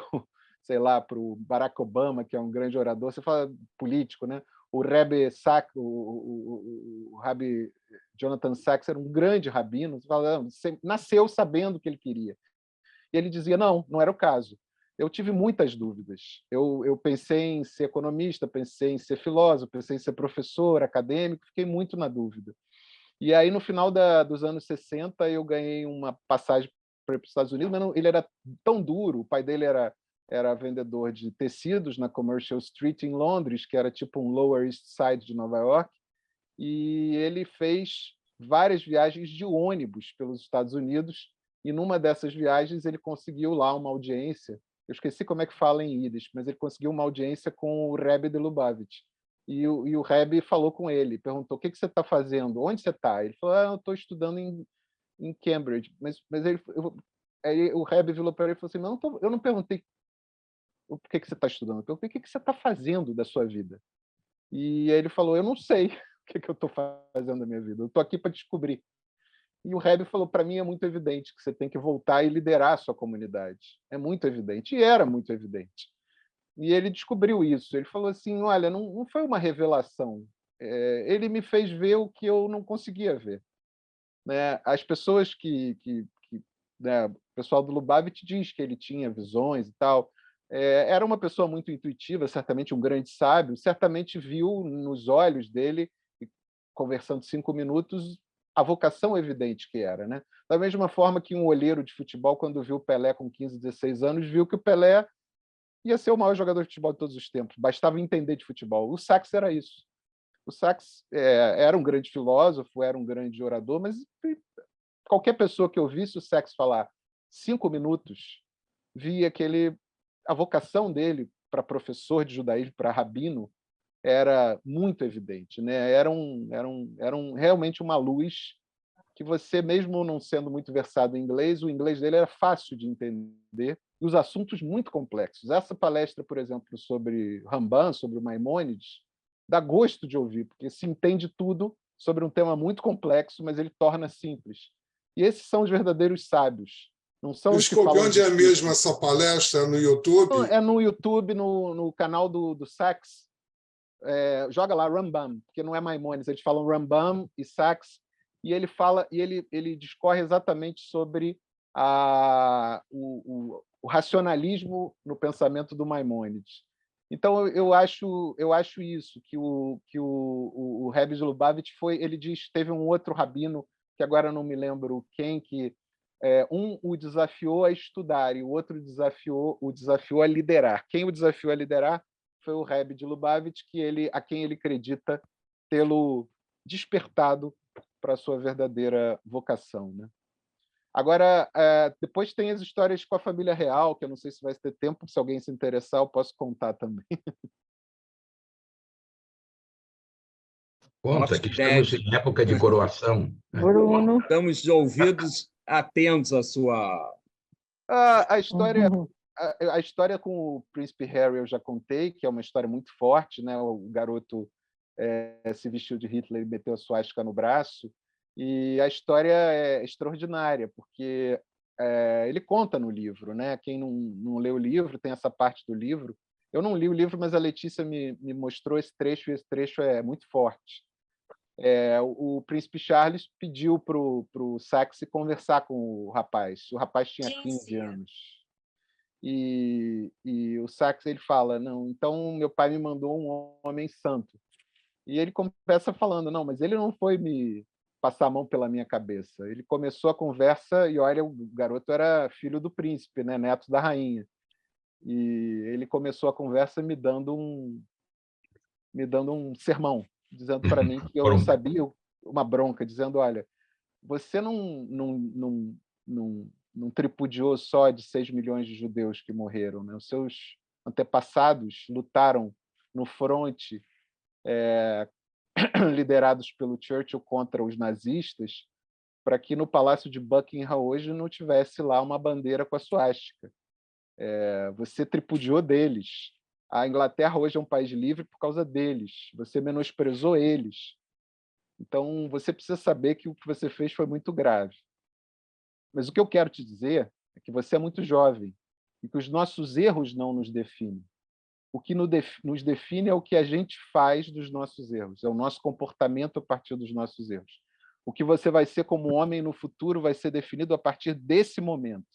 sei lá, para o Barack Obama, que é um grande orador, você fala político, né? O Rebbe Sachs, o Rabbi Jonathan Sachs era um grande rabino, você fala, você nasceu sabendo o que ele queria. E ele dizia, não era o caso. Eu tive muitas dúvidas. Eu pensei em ser economista, pensei em ser filósofo, pensei em ser professor, acadêmico, fiquei muito na dúvida. E aí, no final dos anos 60, eu ganhei uma passagem para ir para os Estados Unidos, mas ele era tão duro, o pai dele era vendedor de tecidos na Commercial Street, em Londres, que era tipo um Lower East Side de Nova York, e ele fez várias viagens de ônibus pelos Estados Unidos, e numa dessas viagens ele conseguiu lá uma audiência. Eu esqueci como é que fala em Yiddish, mas ele conseguiu uma audiência com o Rebbe de Lubavitch. E o Rebbe falou com ele, perguntou, o que você está fazendo? Onde você está? Ele falou, eu estou estudando em Cambridge. Mas aí o Rebbe virou para ele e falou assim, eu não perguntei por que você está estudando, eu perguntei o que você está fazendo da sua vida. E aí ele falou, eu não sei o que eu estou fazendo da minha vida, eu estou aqui para descobrir. E o Rebbe falou, para mim é muito evidente que você tem que voltar e liderar a sua comunidade. É muito evidente. E era muito evidente. E ele descobriu isso. Ele falou assim: olha, não foi uma revelação. Ele me fez ver o que eu não conseguia ver. Né? As pessoas né, o pessoal do Lubavitch diz que ele tinha visões e tal. Era uma pessoa muito intuitiva, certamente um grande sábio, certamente viu nos olhos dele, conversando 5 minutos, a vocação evidente que era. Né? Da mesma forma que um olheiro de futebol, quando viu o Pelé com 15, 16 anos, viu que o Pelé ia ser o maior jogador de futebol de todos os tempos, bastava entender de futebol. O Sachs era isso. O Sachs era um grande filósofo, era um grande orador, mas qualquer pessoa que ouvisse o Sachs falar 5 minutos via que a vocação dele para professor de judaísmo, para rabino, era muito evidente. Né? Era realmente uma luz que você, mesmo não sendo muito versado em inglês, o inglês dele era fácil de entender e os assuntos muito complexos. Essa palestra, por exemplo, sobre Rambam, sobre o Maimônides, dá gosto de ouvir, porque se entende tudo sobre um tema muito complexo, mas ele torna simples. E esses são os verdadeiros sábios. Não são os que falam onde é mesmo essa palestra? No YouTube? É no YouTube, no canal do Sachs. Joga lá Rambam, porque não é Maimônides, eles falam Rambam e Sachs, e ele fala, e ele discorre exatamente sobre o racionalismo no pensamento do Maimônides. Então eu acho isso, que o Rebbe de Lubavitch ele diz, teve um outro rabino que agora não me lembro quem, que um o desafiou a estudar e o outro o desafiou a liderar. Quem o desafiou a liderar foi o Rebbe de Lubavitch, a quem ele acredita tê-lo despertado para a sua verdadeira vocação. Né? Agora, depois tem as histórias com a família real, que eu não sei se vai ter tempo, se alguém se interessar, eu posso contar também. Conta que estamos em época de coroação. Bruno. Estamos de ouvidos atentos à sua... A história com o príncipe Harry eu já contei, que é uma história muito forte. Né? O garoto se vestiu de Hitler e meteu a suástica no braço. E a história é extraordinária, porque ele conta no livro. Né? Quem não leu o livro, tem essa parte do livro. Eu não li o livro, mas a Letícia me mostrou esse trecho, e esse trecho é muito forte. O príncipe Charles pediu para o Sachs conversar com o rapaz. O rapaz tinha 15 anos. E o Sachs ele fala, não, então meu pai me mandou um homem santo. E ele começa falando, não, mas ele não foi me passar a mão pela minha cabeça. Ele começou a conversa e olha, o garoto era filho do príncipe, né, neto da rainha. E ele começou a conversa me dando um sermão, dizendo para mim que eu não sabia, uma bronca, dizendo, olha, você não tripudiou só de 6 milhões de judeus que morreram. Né? Os seus antepassados lutaram no fronte, liderados pelo Churchill contra os nazistas, para que no Palácio de Buckingham hoje não tivesse lá uma bandeira com a suástica. Você tripudiou deles. A Inglaterra hoje é um país livre por causa deles. Você menosprezou eles. Então, você precisa saber que o que você fez foi muito grave. Mas o que eu quero te dizer é que você é muito jovem e que os nossos erros não nos definem. O que nos define é o que a gente faz dos nossos erros, é o nosso comportamento a partir dos nossos erros. O que você vai ser como homem no futuro vai ser definido a partir desse momento.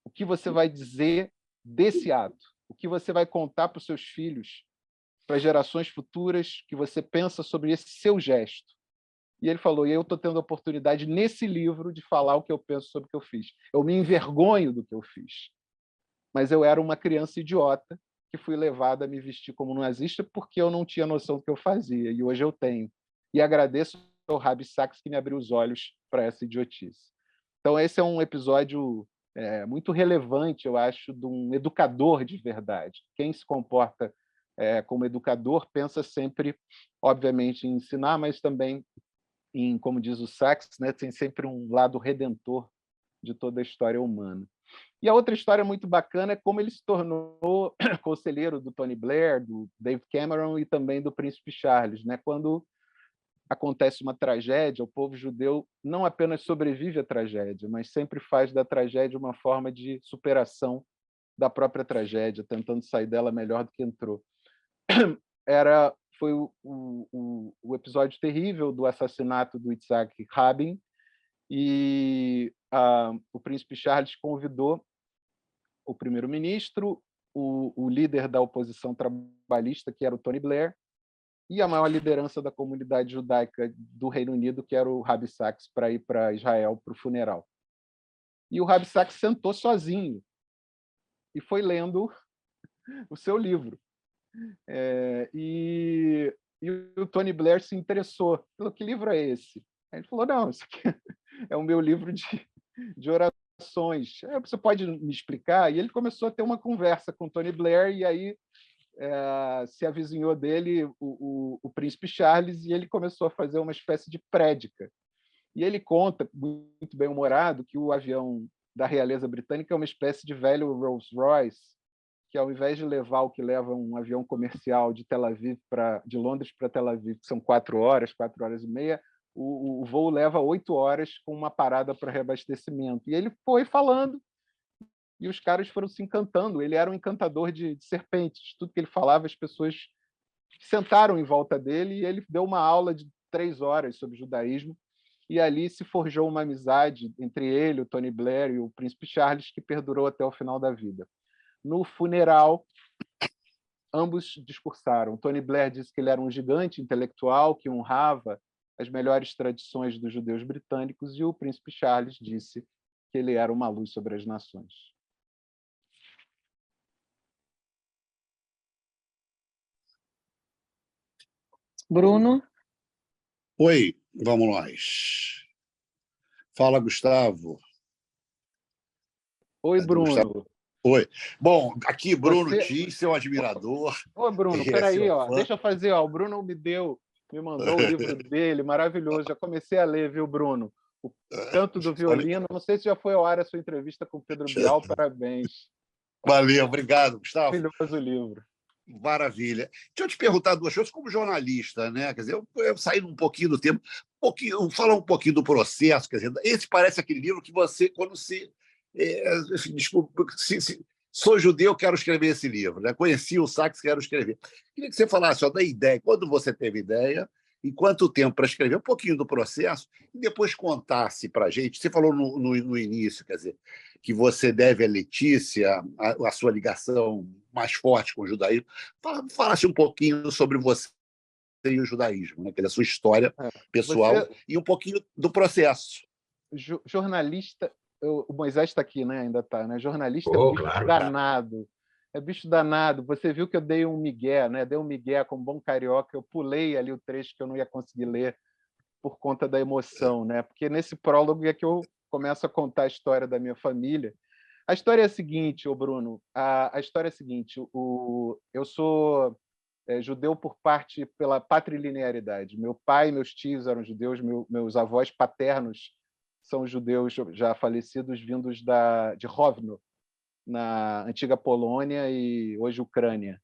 O que você vai dizer desse ato, o que você vai contar para os seus filhos, para as gerações futuras, que você pensa sobre esse seu gesto. E ele falou, e eu estou tendo a oportunidade nesse livro de falar o que eu penso sobre o que eu fiz. Eu me envergonho do que eu fiz. Mas eu era uma criança idiota que fui levada a me vestir como nazista porque eu não tinha noção do que eu fazia, e hoje eu tenho. E agradeço ao Rabbi Sachs que me abriu os olhos para essa idiotice. Então, esse é um episódio muito relevante, eu acho, de um educador de verdade. Quem se comporta como educador pensa sempre, obviamente, em ensinar, mas também como diz o Sachs, né, tem sempre um lado redentor de toda a história humana. E a outra história muito bacana é como ele se tornou conselheiro do Tony Blair, do David Cameron e também do príncipe Charles. Né? Quando acontece uma tragédia, o povo judeu não apenas sobrevive à tragédia, mas sempre faz da tragédia uma forma de superação da própria tragédia, tentando sair dela melhor do que entrou. Foi o episódio terrível do assassinato do Yitzhak Rabin, e o príncipe Charles convidou o primeiro-ministro, o líder da oposição trabalhista, que era o Tony Blair, e a maior liderança da comunidade judaica do Reino Unido, que era o Rabi Sachs, para ir para Israel para o funeral. E o Rabi Sachs sentou sozinho e foi lendo o seu livro. E o Tony Blair se interessou. Falou, que livro é esse? Aí ele falou, não, isso aqui é o meu livro de orações. Você pode me explicar? E ele começou a ter uma conversa com o Tony Blair, e aí se avizinhou dele o príncipe Charles, e ele começou a fazer uma espécie de prédica. E ele conta, muito bem-humorado, que o avião da realeza britânica é uma espécie de velho Rolls-Royce, que ao invés de levar o que leva um avião comercial de de Londres para Tel Aviv, que são 4 horas e meia, o voo leva 8 horas com uma parada para reabastecimento. E ele foi falando, e os caras foram se encantando. Ele era um encantador de serpentes. Tudo que ele falava, as pessoas sentaram em volta dele, e ele deu uma aula de 3 horas sobre judaísmo, e ali se forjou uma amizade entre ele, o Tony Blair e o príncipe Charles, que perdurou até o final da vida. No funeral, ambos discursaram. Tony Blair disse que ele era um gigante intelectual que honrava as melhores tradições dos judeus britânicos, e o príncipe Charles disse que ele era uma luz sobre as nações. Bruno? Oi, vamos nós. Fala, Gustavo. Oi, Bruno. Gustavo. Oi. Bom, aqui Bruno Você... Tis, seu admirador. Ô, Bruno, peraí, deixa eu fazer, o Bruno me mandou o livro dele, maravilhoso. Já comecei a ler, viu, Bruno? O Canto do Violino. Não sei se já foi ao ar a sua entrevista com o Pedro Bial. Parabéns. Valeu, obrigado, Gustavo. Maravilhoso livro. Maravilha. Deixa eu te perguntar 2 coisas como jornalista, né? Quer dizer, eu saindo um pouquinho do tempo, falar um pouquinho do processo, quer dizer, esse parece aquele livro que você, quando se desculpa, sou judeu, quero escrever esse livro, né? Conheci o Sachs, quero escrever. Queria que você falasse da ideia, quando você teve ideia, e quanto tempo para escrever, um pouquinho do processo, e depois contasse para a gente. Você falou no início, quer dizer, que você deve à Letícia a sua ligação mais forte com o judaísmo. Falasse um pouquinho sobre você e o judaísmo, né? Quer dizer, a sua história pessoal e um pouquinho do processo. Jornalista, o Moisés está aqui, né? Ainda está, né? Jornalista é bicho claro, danado. É bicho danado. Você viu que eu dei um migué, né? Dei um migué como bom carioca. Eu pulei ali o trecho que eu não ia conseguir ler por conta da emoção, né? Porque nesse prólogo é que eu começo a contar a história da minha família. A história é a seguinte, Bruno. A história é a seguinte. Eu sou judeu pela patrilinearidade. Meu pai e meus tios eram judeus. Meus avós paternos são judeus já falecidos, vindos de Rovno, na antiga Polônia e hoje Ucrânia.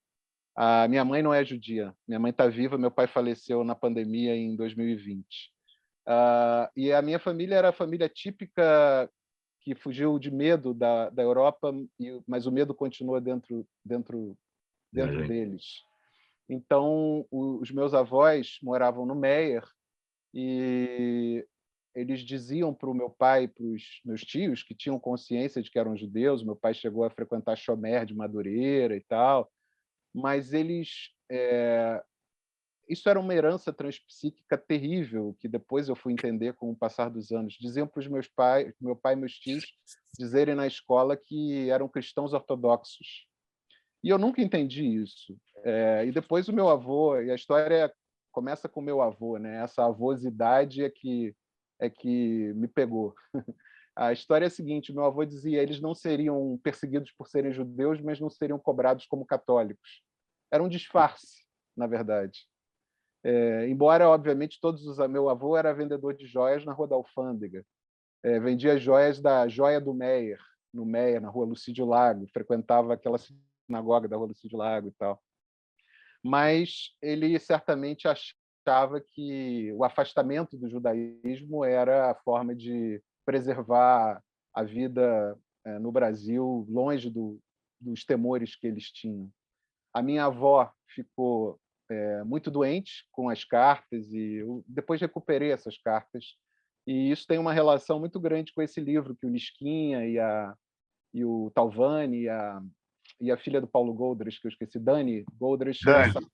A minha mãe não é judia. Minha mãe está viva, meu pai faleceu na pandemia em 2020. E a minha família era a família típica que fugiu de medo da Europa, mas o medo continua dentro deles. Então, os meus avós moravam no Meier, e eles diziam para o meu pai e para os meus tios, que tinham consciência de que eram judeus. Meu pai chegou a frequentar Shomer de Madureira e tal, mas isso era uma herança transpsíquica terrível, que depois eu fui entender com o passar dos anos. Diziam para meu pai e meus tios dizerem na escola que eram cristãos ortodoxos. E eu nunca entendi isso. E depois o meu avô, e a história começa com o meu avô, né? Essa avosidade é que me pegou. A história é a seguinte: meu avô dizia, eles não seriam perseguidos por serem judeus, mas não seriam cobrados como católicos. Era um disfarce, na verdade. Embora, obviamente, meu avô era vendedor de joias na Rua da Alfândega. Vendia joias da Joia do Meier, no Meier, na Rua Lucídio Lago, frequentava aquela sinagoga da Rua Lucídio Lago e tal. Mas ele certamente achava que o afastamento do judaísmo era a forma de preservar a vida no Brasil, longe dos temores que eles tinham. A minha avó ficou muito doente com as cartas, e eu depois recuperei essas cartas, e isso tem uma relação muito grande com esse livro que o Nisquinha e o Talvani e a filha do Paulo Goldras, que eu esqueci, Dani Goldras, lançaram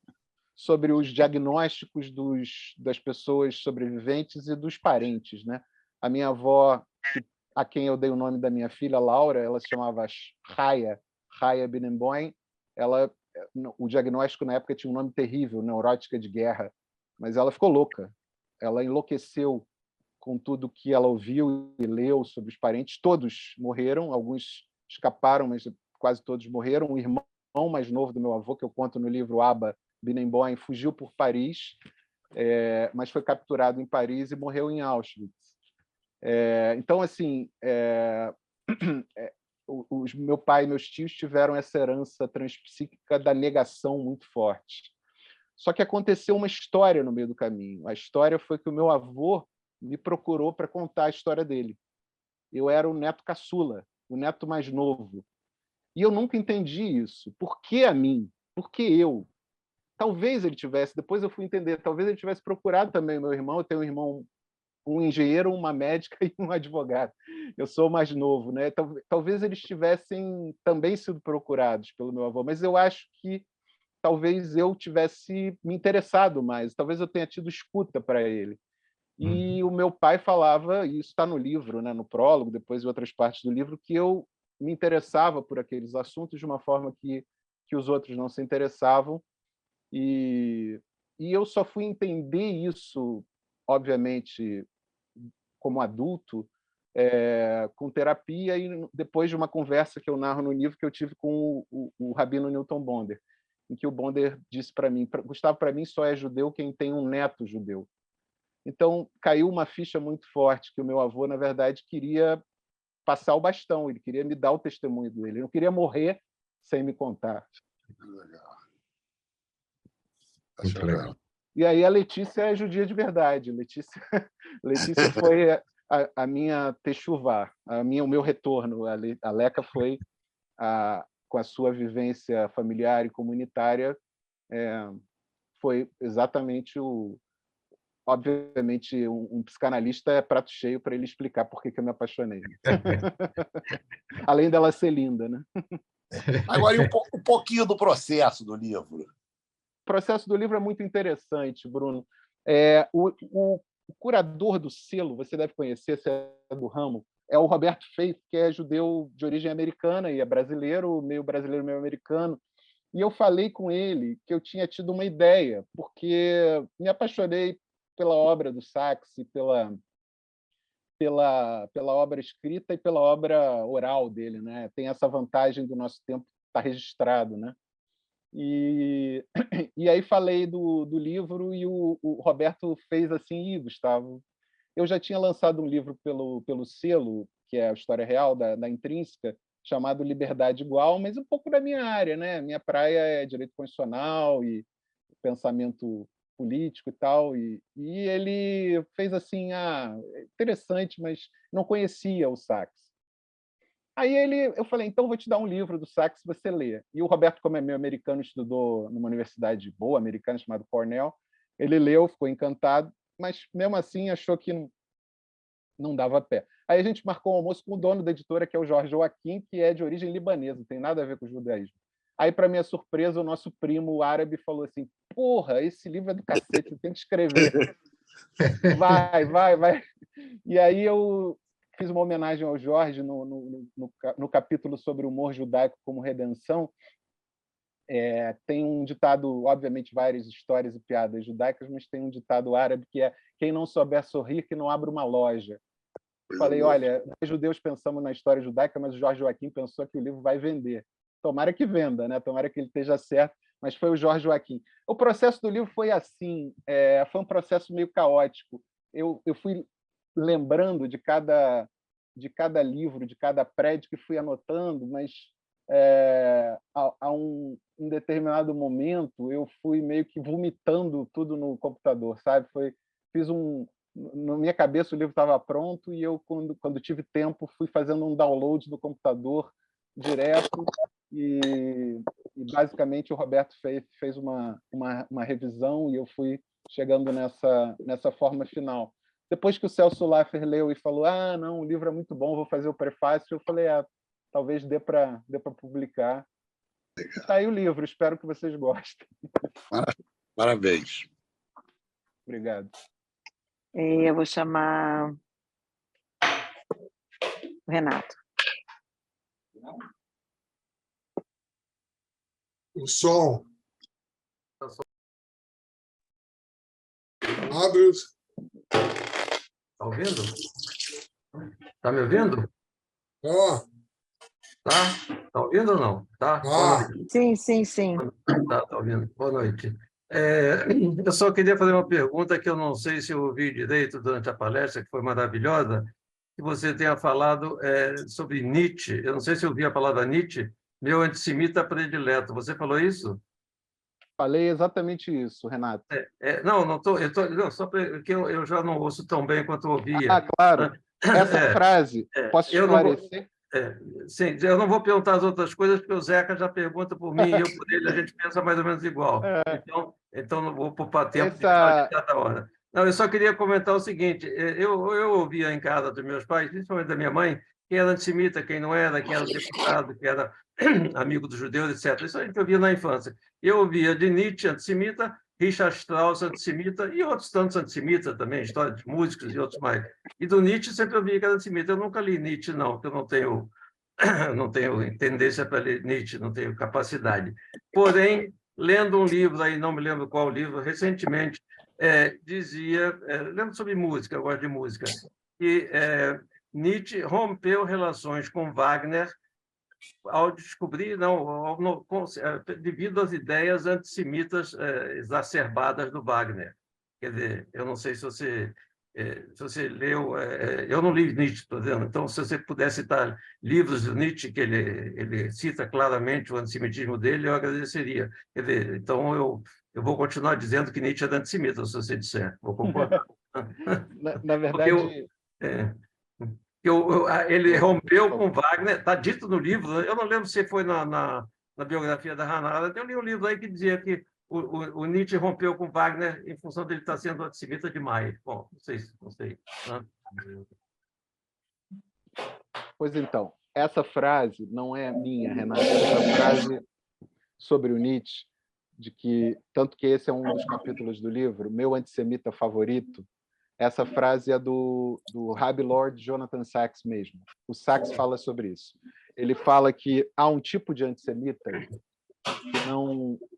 sobre os diagnósticos das pessoas sobreviventes e dos parentes, né? A minha avó, a quem eu dei o nome da minha filha, Laura, ela se chamava Raya Binemboim. O diagnóstico na época tinha um nome terrível, neurótica de guerra, mas ela ficou louca. Ela enlouqueceu com tudo que ela ouviu e leu sobre os parentes. Todos morreram, alguns escaparam, mas quase todos morreram. O irmão mais novo do meu avô, que eu conto no livro Abba Binemboim, fugiu por Paris, mas foi capturado em Paris e morreu em Auschwitz. Então, assim, meu pai e meus tios tiveram essa herança transpsíquica da negação muito forte. Só que aconteceu uma história no meio do caminho. A história foi que o meu avô me procurou para contar a história dele. Eu era o neto caçula, o neto mais novo. E eu nunca entendi isso. Por que a mim? Por que eu? Talvez ele tivesse, depois eu fui entender, talvez ele tivesse procurado também o meu irmão. Eu tenho um irmão, um engenheiro, uma médica e um advogado. Eu sou o mais novo, né? Talvez eles tivessem também sido procurados pelo meu avô, mas eu acho que talvez eu tivesse me interessado mais, talvez eu tenha tido escuta para ele. E o meu pai falava, e isso está no livro, né, no prólogo, depois em outras partes do livro, que eu me interessava por aqueles assuntos de uma forma que os outros não se interessavam, e eu só fui entender isso, obviamente, como adulto, com terapia, e depois de uma conversa que eu narro no livro que eu tive com o rabino Newton Bonder, em que o Bonder disse para mim: Gustavo, para mim só é judeu quem tem um neto judeu. Então, caiu uma ficha muito forte que o meu avô, na verdade, queria passar o bastão, ele queria me dar o testemunho dele, ele não queria morrer sem me contar. Legal. Muito legal. E aí a Letícia é judia de verdade. Letícia foi a minha techuvá, o meu retorno. A Leca foi, com a sua vivência familiar e comunitária, foi exatamente obviamente, um psicanalista é prato cheio para ele explicar por que eu me apaixonei. Além dela ser linda, né? Agora, e um pouquinho do processo do livro? O processo do livro é muito interessante, Bruno. O curador do selo, você deve conhecer, se é do ramo, é o Roberto Feito, que é judeu de origem americana e é brasileiro, meio americano. E eu falei com ele que eu tinha tido uma ideia, porque me apaixonei pela obra do Sacks, pela obra escrita e pela obra oral dele, né? Tem essa vantagem do nosso tempo estar registrado, né? E aí falei do livro e o Roberto fez assim: Gustavo, eu já tinha lançado um livro pelo selo, que é a história real da Intrínseca, chamado Liberdade Igual, mas um pouco da minha área, né? Minha praia é direito constitucional e pensamento político e tal, e ele fez assim: interessante, mas não conhecia o Sacks. Aí eu falei: então vou te dar um livro do Sacks, você lê. E o Roberto, como é meio americano, estudou numa universidade boa americana chamada Cornell, ele leu, ficou encantado, mas mesmo assim achou que não dava pé. Aí a gente marcou um almoço com o dono da editora, que é o Jorge Joaquim, que é de origem libanesa, não tem nada a ver com o judaísmo. Aí, para minha surpresa, o nosso primo árabe falou assim: porra, esse livro é do cacete, você tem que escrever. Vai. E aí eu fiz uma homenagem ao Jorge no capítulo sobre o humor judaico como redenção. Tem um ditado, obviamente, várias histórias e piadas judaicas, mas tem um ditado árabe que é: quem não souber sorrir, que não abra uma loja. Falei: olha, nós judeus pensamos na história judaica, mas o Jorge Joaquim pensou que o livro vai vender. Tomara que venda, né? Tomara que ele esteja certo, mas foi o Jorge Joaquim. O processo do livro foi assim, foi um processo meio caótico. Eu fui lembrando de cada livro, de cada prédio que fui anotando, mas a um determinado momento eu fui meio que vomitando tudo no computador, sabe? Na minha cabeça o livro estava pronto e eu, quando tive tempo, fui fazendo um download do computador direto e basicamente o Roberto fez uma revisão e eu fui chegando nessa forma final. Depois que o Celso Laffer leu e falou, não, o livro é muito bom, vou fazer o prefácio, eu falei, talvez dê para publicar. Está aí o livro, espero que vocês gostem. Parabéns. Obrigado. Eu vou chamar o Renato. O som. Abre os... Está ouvindo? Está me ouvindo? Tá ouvindo ou não? Tá? Sim, sim, sim. Tá ouvindo. Boa noite. Eu só queria fazer uma pergunta que eu não sei se eu ouvi direito durante a palestra, que foi maravilhosa, que você tenha falado sobre Nietzsche. Eu não sei se eu ouvi a palavra Nietzsche, meu antissemita predileto. Você falou isso? Falei exatamente isso, Renato. Não, só porque eu já não ouço tão bem quanto ouvia. Claro. Essa frase, posso esclarecer? Sim, eu não vou perguntar as outras coisas, porque o Zeca já pergunta por mim e eu por ele, a gente pensa mais ou menos igual. Então não vou poupar tempo de falar de cada hora. Não, eu só queria comentar o seguinte, eu ouvia em casa dos meus pais, principalmente da minha mãe, quem era antissemita, quem não era, quem era deputado, quem era amigo dos judeus, etc. Isso a gente ouvia na infância. Eu ouvia de Nietzsche, antissemita, Richard Strauss, antissemita, e outros tantos antissemitas também, história de músicos e outros mais. E do Nietzsche sempre ouvia que era antissemita. Eu nunca li Nietzsche, não, porque eu não tenho tendência para ler Nietzsche, não tenho capacidade. Porém, lendo um livro, aí não me lembro qual livro, recentemente, dizia, lembro sobre música, eu gosto de música, que Nietzsche rompeu relações com Wagner ao descobrir, devido às ideias antissemitas exacerbadas do Wagner. Quer dizer, eu não sei se você leu, eu não li Nietzsche, estou dizendo, então, se você puder citar livros do Nietzsche, que ele cita claramente o antissemitismo dele, eu agradeceria. Quer dizer, então, eu vou continuar dizendo que Nietzsche é antissemita, se você disser, vou concordar. Na verdade... Ele rompeu com Wagner, está dito no livro, eu não lembro se foi na biografia da Hannah Arendt, eu li um livro aí que dizia que o Nietzsche rompeu com Wagner em função dele estar sendo antissemita demais. Bom, não sei. Pois então, essa frase não é minha, Renato, essa frase sobre o Nietzsche, tanto que esse é um dos capítulos do livro, meu antissemita favorito, essa frase é do Rabbi Lord Jonathan Sacks mesmo. O Sacks fala sobre isso. Ele fala que há um tipo de antissemita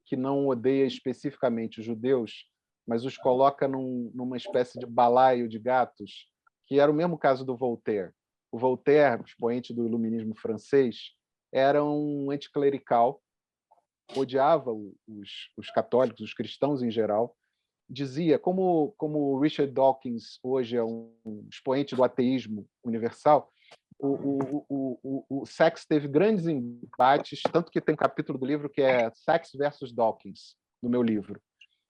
que não odeia especificamente os judeus, mas os coloca numa espécie de balaio de gatos, que era o mesmo caso do Voltaire. O Voltaire, expoente do iluminismo francês, era um anticlerical, odiava os católicos, os cristãos em geral, dizia, como Richard Dawkins hoje é um expoente do ateísmo universal, o Sacks teve grandes embates, tanto que tem um capítulo do livro que é Sacks versus Dawkins, no meu livro,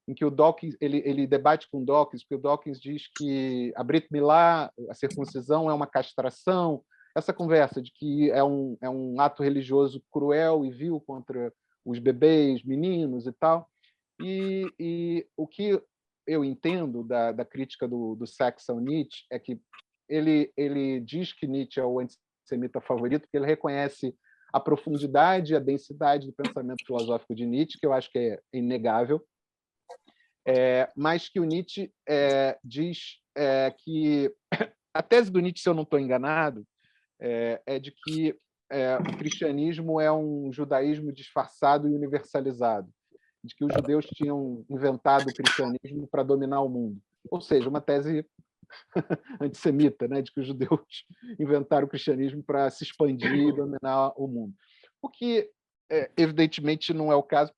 em que o Dawkins ele debate com o Dawkins, porque o Dawkins diz que a Brit Milá, a circuncisão, é uma castração, essa conversa de que é um ato religioso cruel e vil contra os bebês, meninos e tal. E o que eu entendo da crítica do Sacks ao Nietzsche é que ele diz que Nietzsche é o antissemita favorito, porque ele reconhece a profundidade e a densidade do pensamento filosófico de Nietzsche, que eu acho que é inegável, mas que o Nietzsche diz que a tese do Nietzsche, se eu não estou enganado, é de que o cristianismo é um judaísmo disfarçado e universalizado, de que os judeus tinham inventado o cristianismo para dominar o mundo. Ou seja, uma tese antissemita, né, de que os judeus inventaram o cristianismo para se expandir e dominar o mundo. O que, evidentemente, não é o caso,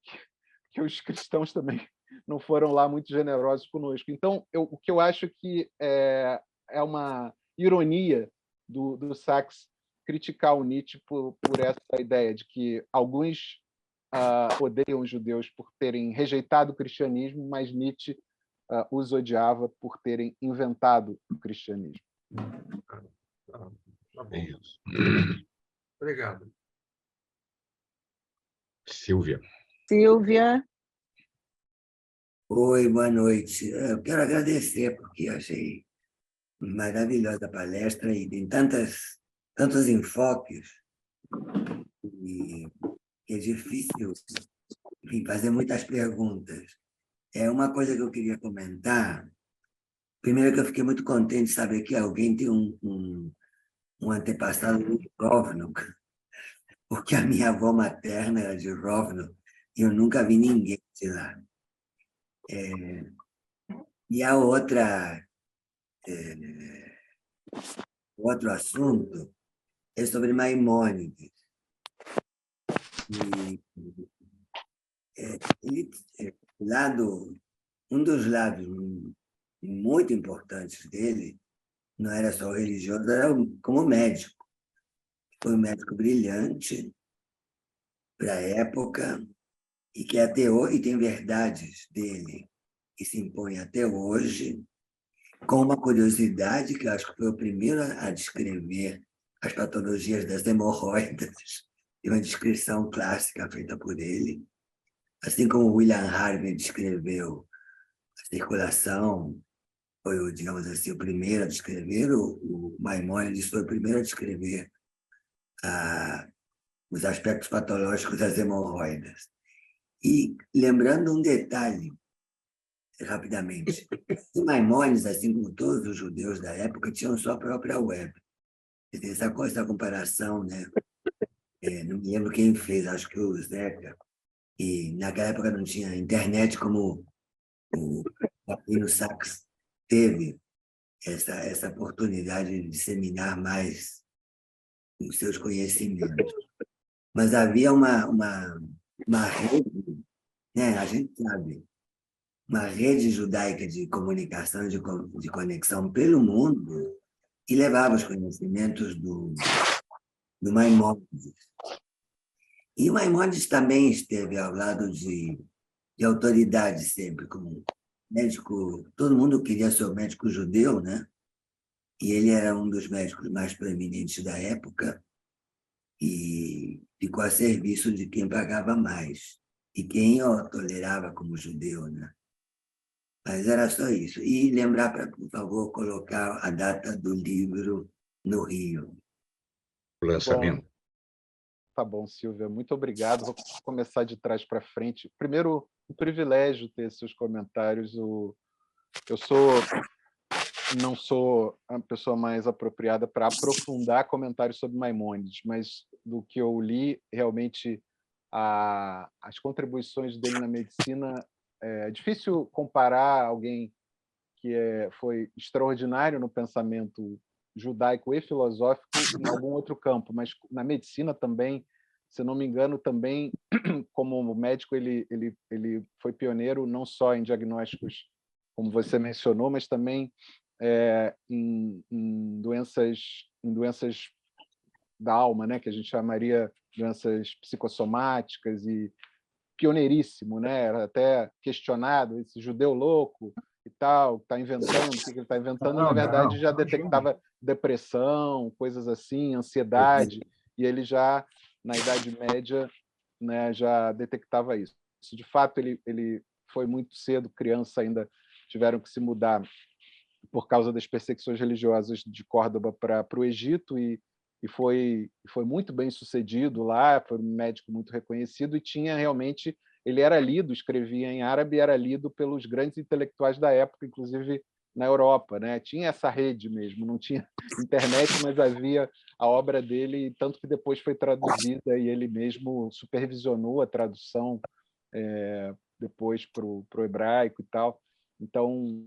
porque os cristãos também não foram lá muito generosos conosco. Então, o que eu acho que é uma ironia do Sacks criticar o Nietzsche por essa ideia de que alguns odeiam os judeus por terem rejeitado o cristianismo, mas Nietzsche os odiava por terem inventado o cristianismo. Tá bom. Obrigado. Silvia. Silvia. Oi, boa noite. Eu quero agradecer, porque eu achei maravilhosa a palestra e tem tantos enfoques e é difícil, enfim, fazer muitas perguntas. Uma coisa que eu queria comentar, primeiro que eu fiquei muito contente de saber que alguém tem um antepassado de Rovno, porque a minha avó materna era de Rovno e eu nunca vi ninguém de lá. E a outro assunto é sobre Maimônides. E, um dos lados muito importantes dele não era só o religioso, era como médico. Foi um médico brilhante para a época e que até hoje tem verdades dele que se impõem até hoje, com uma curiosidade que eu acho que foi o primeiro a descrever as patologias das hemorroidas, e uma descrição clássica feita por ele, assim como William Harvey descreveu a circulação, foi, digamos assim, o primeiro a descrever, o Maimônides foi o primeiro a descrever os aspectos patológicos das hemorroidas. E lembrando um detalhe, rapidamente, os Maimônides, assim como todos os judeus da época, tinham sua própria web. Essa comparação, né? Não me lembro quem fez, acho que o Zeca, e naquela época não tinha internet como o Rabino Sachs teve essa oportunidade de disseminar mais os seus conhecimentos. Mas havia uma rede, né? A gente sabe, uma rede judaica de comunicação, de conexão pelo mundo, que levava os conhecimentos do Maimônides. E o Maimônides também esteve ao lado de autoridades sempre, como médico. Todo mundo queria ser o médico judeu, né? E ele era um dos médicos mais proeminentes da época e ficou a serviço de quem pagava mais e quem o tolerava como judeu, né? Mas era só isso. E lembrar para, por favor, colocar a data do livro no Rio. O lançamento. Tá bom, Silvia, muito obrigado. Vou começar de trás para frente. Primeiro, um privilégio ter seus comentários. Eu não sou a pessoa mais apropriada para aprofundar comentários sobre Maimônides, mas do que eu li, realmente as contribuições dele na medicina, é difícil comparar alguém que foi extraordinário no pensamento judaico e filosófico em algum outro campo, mas na medicina também, se não me engano, também como médico ele foi pioneiro não só em diagnósticos, como você mencionou, mas também em doenças da alma, né, que a gente chamaria doenças psicossomáticas, e pioneiríssimo, né? Era até questionado, esse judeu louco e tal, está inventando, o que ele está inventando, na verdade já detectava depressão, coisas assim, ansiedade, e ele já, na Idade Média, né, já detectava isso. De fato, ele foi muito cedo, criança ainda, tiveram que se mudar por causa das perseguições religiosas de Córdoba para o Egito, e foi muito bem sucedido lá, foi um médico muito reconhecido, e tinha realmente, ele era lido, escrevia em árabe, era lido pelos grandes intelectuais da época, inclusive na Europa, né? Tinha essa rede mesmo, não tinha internet, mas havia a obra dele, tanto que depois foi traduzida e ele mesmo supervisionou a tradução depois para o hebraico e tal. Então,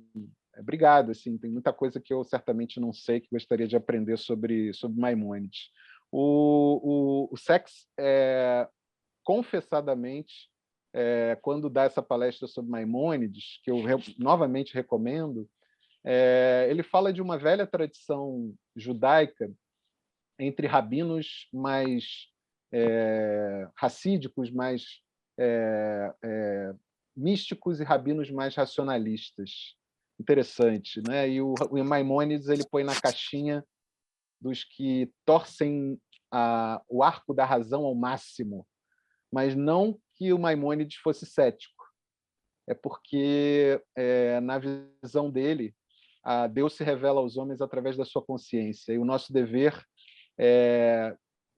obrigado. Assim, tem muita coisa que eu certamente não sei, que gostaria de aprender sobre Maimônides. O Sachs, confessadamente, quando dá essa palestra sobre Maimônides, que eu novamente recomendo, ele fala de uma velha tradição judaica entre rabinos mais racídicos, mais místicos, e rabinos mais racionalistas. Interessante, né? E o Maimônides ele põe na caixinha dos que torcem o arco da razão ao máximo, mas não que o Maimônides fosse cético. É porque, na visão dele, Deus se revela aos homens através da sua consciência, e o nosso dever é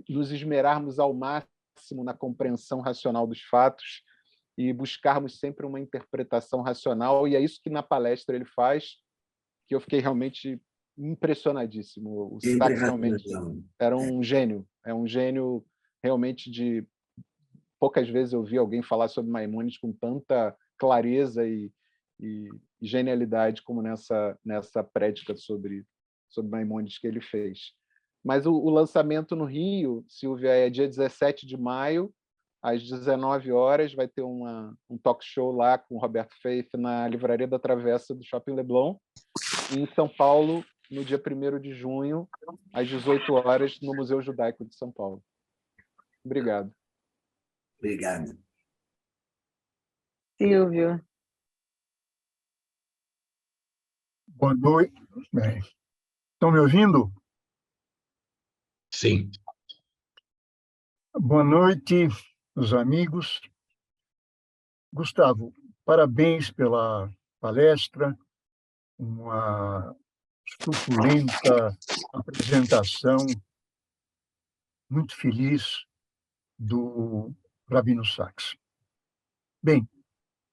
nos esmerarmos ao máximo na compreensão racional dos fatos e buscarmos sempre uma interpretação racional, e é isso que na palestra ele faz, que eu fiquei realmente impressionadíssimo. O Sachs realmente era um gênio, é um gênio realmente de... Poucas vezes eu vi alguém falar sobre Maimônides com tanta clareza e genialidade como nessa prédica sobre Maimônides que ele fez. Mas o lançamento no Rio, Silvia, é dia 17 de maio, às 19 horas, vai ter um talk show lá com o Roberto Faith na Livraria da Travessa do Shopping Leblon, e em São Paulo, no dia 1º de junho, às 18 horas, no Museu Judaico de São Paulo. Obrigado. Obrigado. Silvio. Boa noite. Estão me ouvindo? Sim. Boa noite, os amigos. Gustavo, parabéns pela palestra, uma suculenta apresentação, muito feliz, do Rabino Sachs. Bem,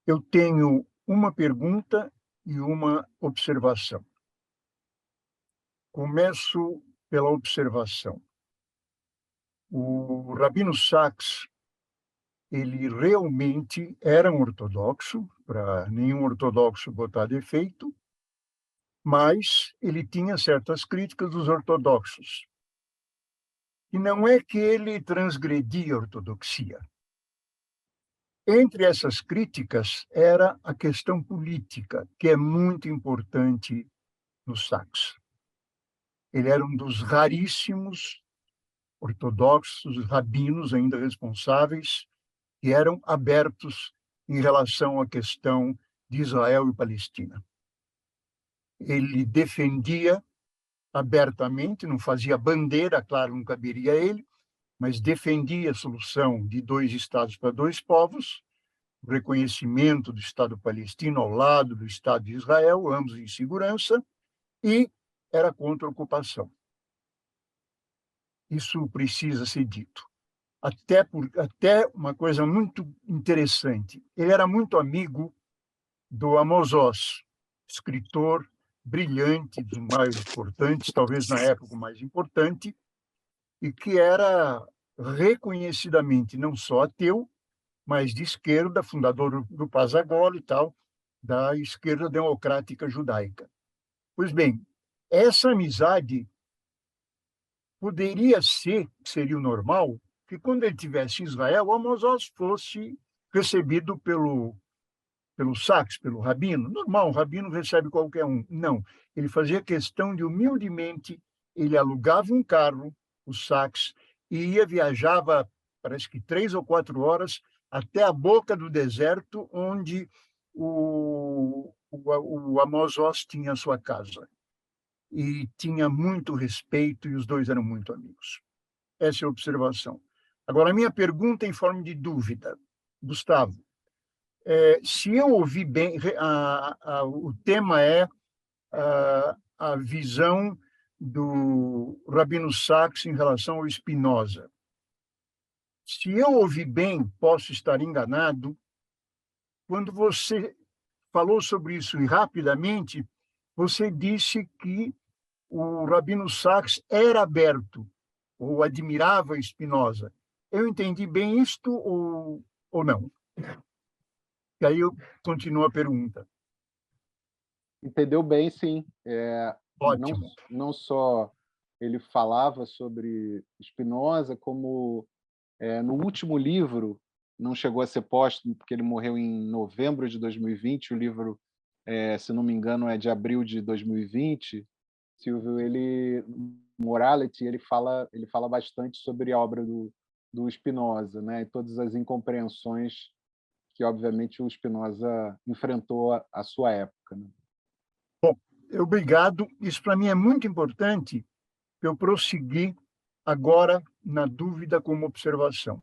eu tenho uma pergunta e uma observação. Começo pela observação. O Rabino Sachs, ele realmente era um ortodoxo, para nenhum ortodoxo botar defeito, mas ele tinha certas críticas dos ortodoxos. E não é que ele transgredia a ortodoxia. Entre essas críticas era a questão política, que é muito importante no Sachs. Ele era um dos raríssimos ortodoxos, rabinos ainda responsáveis, que eram abertos em relação à questão de Israel e Palestina. Ele defendia abertamente, não fazia bandeira, claro, não caberia a ele, mas defendia a solução de 2 estados para 2 povos, o reconhecimento do Estado palestino ao lado do Estado de Israel, ambos em segurança, e era contra a ocupação. Isso precisa ser dito. Até uma coisa muito interessante, ele era muito amigo do Amos Oz, escritor brilhante, dos mais importantes, talvez na época o mais importante, e que era reconhecidamente não só ateu, mas de esquerda, fundador do Pasagolo e tal, da esquerda democrática judaica. Pois bem, essa amizade poderia ser, seria o normal, que quando ele estivesse em Israel, o Amos Oz fosse recebido pelo Sachs, pelo rabino. Normal, um rabino recebe qualquer um. Não, ele fazia questão de, humildemente, ele alugava um carro, o Sachs, e viajava, parece que 3 ou 4 horas, até a boca do deserto, onde o Amos Oz tinha a sua casa. E tinha muito respeito, e os dois eram muito amigos. Essa é a observação. Agora, a minha pergunta em forma de dúvida. Gustavo, se eu ouvi bem, o tema é a visão do Rabino Sachs em relação ao Spinoza. Se eu ouvi bem, posso estar enganado, quando você falou sobre isso e rapidamente, você disse que o Rabino Sachs era aberto, ou admirava Spinoza. Eu entendi bem isto ou não? E aí eu continuo a pergunta. Entendeu bem, sim. Ótimo. Não só ele falava sobre Spinoza, como no último livro, não chegou a ser póstumo, porque ele morreu em novembro de 2020, o livro, se não me engano, é de abril de 2020, Silvio, Morality, ele fala bastante sobre a obra do Spinoza, né? E todas as incompreensões que, obviamente, o Spinoza enfrentou à sua época. Né? Bom, obrigado. Isso, para mim, é muito importante eu prosseguir agora na dúvida como observação.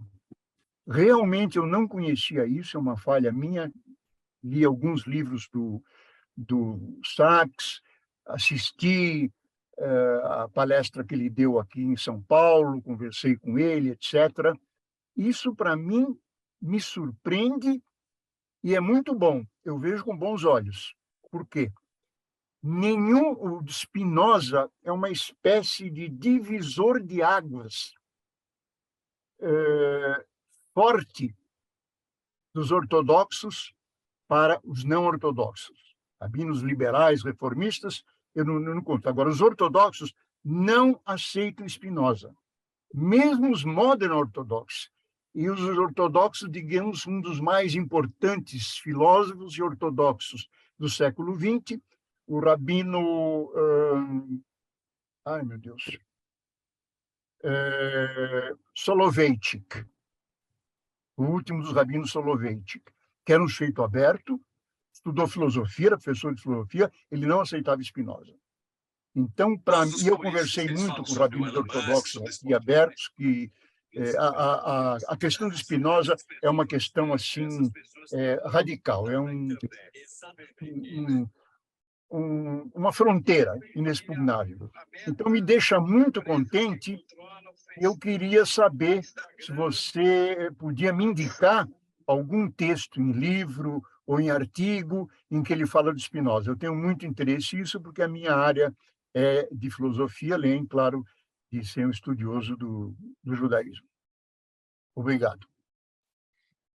Realmente eu não conhecia isso, é uma falha minha. Li alguns livros do Sachs, assisti a palestra que ele deu aqui em São Paulo, conversei com ele, etc. Isso, para mim, me surpreende e é muito bom. Eu vejo com bons olhos. Por quê? O de Spinoza é uma espécie de divisor de águas forte dos ortodoxos para os não ortodoxos. Rabinos liberais, reformistas, eu não conto. Agora, os ortodoxos não aceitam Spinoza. Mesmo os modern ortodoxos. E os ortodoxos, digamos, um dos mais importantes filósofos e ortodoxos do século XX, o rabino... ai, meu Deus... Soloveitchik, o último dos rabinos Soloveitchik, que era um sujeito aberto, estudou filosofia, era professor de filosofia, ele não aceitava Spinoza. Então, para mim, eu conversei muito com rabinos ortodoxos e abertos, que a questão de Spinoza é uma questão assim radical, é uma fronteira inexpugnável. Então, me deixa muito contente. Eu queria saber se você podia me indicar algum texto em livro ou em artigo em que ele fala de Spinoza. Eu tenho muito interesse nisso, porque a minha área é de filosofia, além, claro, de ser um estudioso do judaísmo. Obrigado.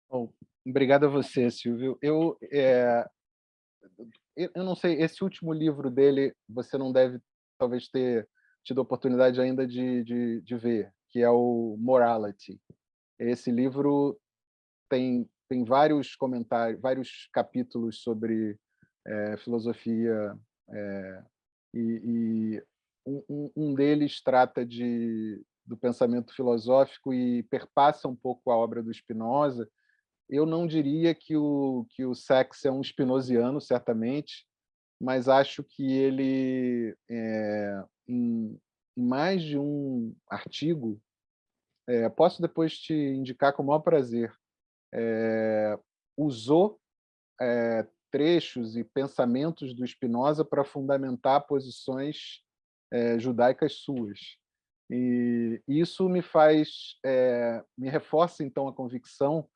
Bom, obrigado a você, Silvio. Eu não sei, esse último livro dele, você não deve talvez ter tido a oportunidade ainda de ver, que é o Morality. Esse livro tem vários comentários, vários capítulos sobre filosofia, e um deles trata do pensamento filosófico e perpassa um pouco a obra do Spinoza. Eu não diria que o Sachs é um spinoziano, certamente, mas acho que ele, em mais de um artigo, posso depois te indicar com o maior prazer, usou trechos e pensamentos do Spinoza para fundamentar posições judaicas suas. E isso me reforça, então, a convicção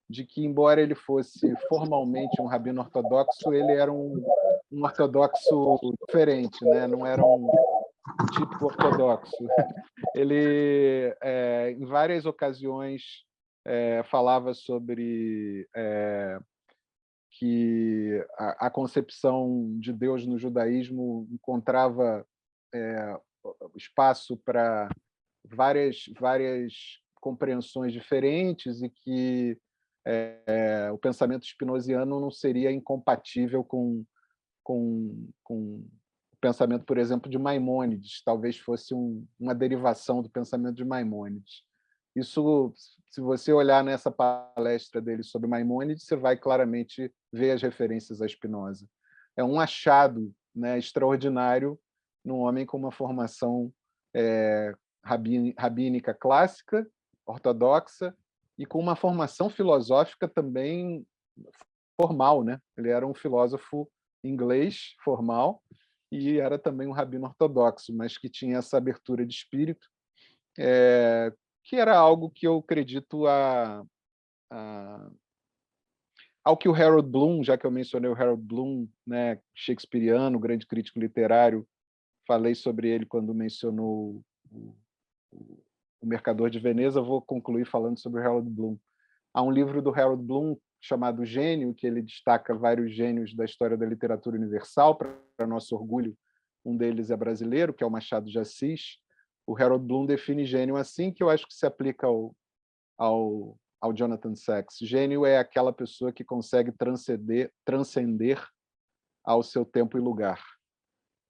de que, embora ele fosse formalmente um rabino ortodoxo, ele era um ortodoxo diferente, né? Não era um tipo ortodoxo. Ele, em várias ocasiões, falava sobre que a concepção de Deus no judaísmo encontrava espaço para várias compreensões diferentes e que o pensamento spinoziano não seria incompatível com o pensamento, por exemplo, de Maimônides, talvez fosse uma derivação do pensamento de Maimônides. Isso, se você olhar nessa palestra dele sobre Maimônides, você vai claramente ver as referências a Spinoza. É um achado, né, extraordinário num homem com uma formação rabínica clássica, ortodoxa, e com uma formação filosófica também formal, né? Ele era um filósofo inglês formal e era também um rabino ortodoxo, mas que tinha essa abertura de espírito, que era algo que eu acredito ao que o Harold Bloom, já que eu mencionei o Harold Bloom, né, shakespeariano, grande crítico literário, falei sobre ele quando mencionou o Mercador de Veneza, vou concluir falando sobre o Harold Bloom. Há um livro do Harold Bloom chamado Gênio, que ele destaca vários gênios da história da literatura universal, para nosso orgulho, um deles é brasileiro, que é o Machado de Assis. O Harold Bloom define gênio assim, que eu acho que se aplica ao Jonathan Sachs. Gênio é aquela pessoa que consegue transcender ao seu tempo e lugar.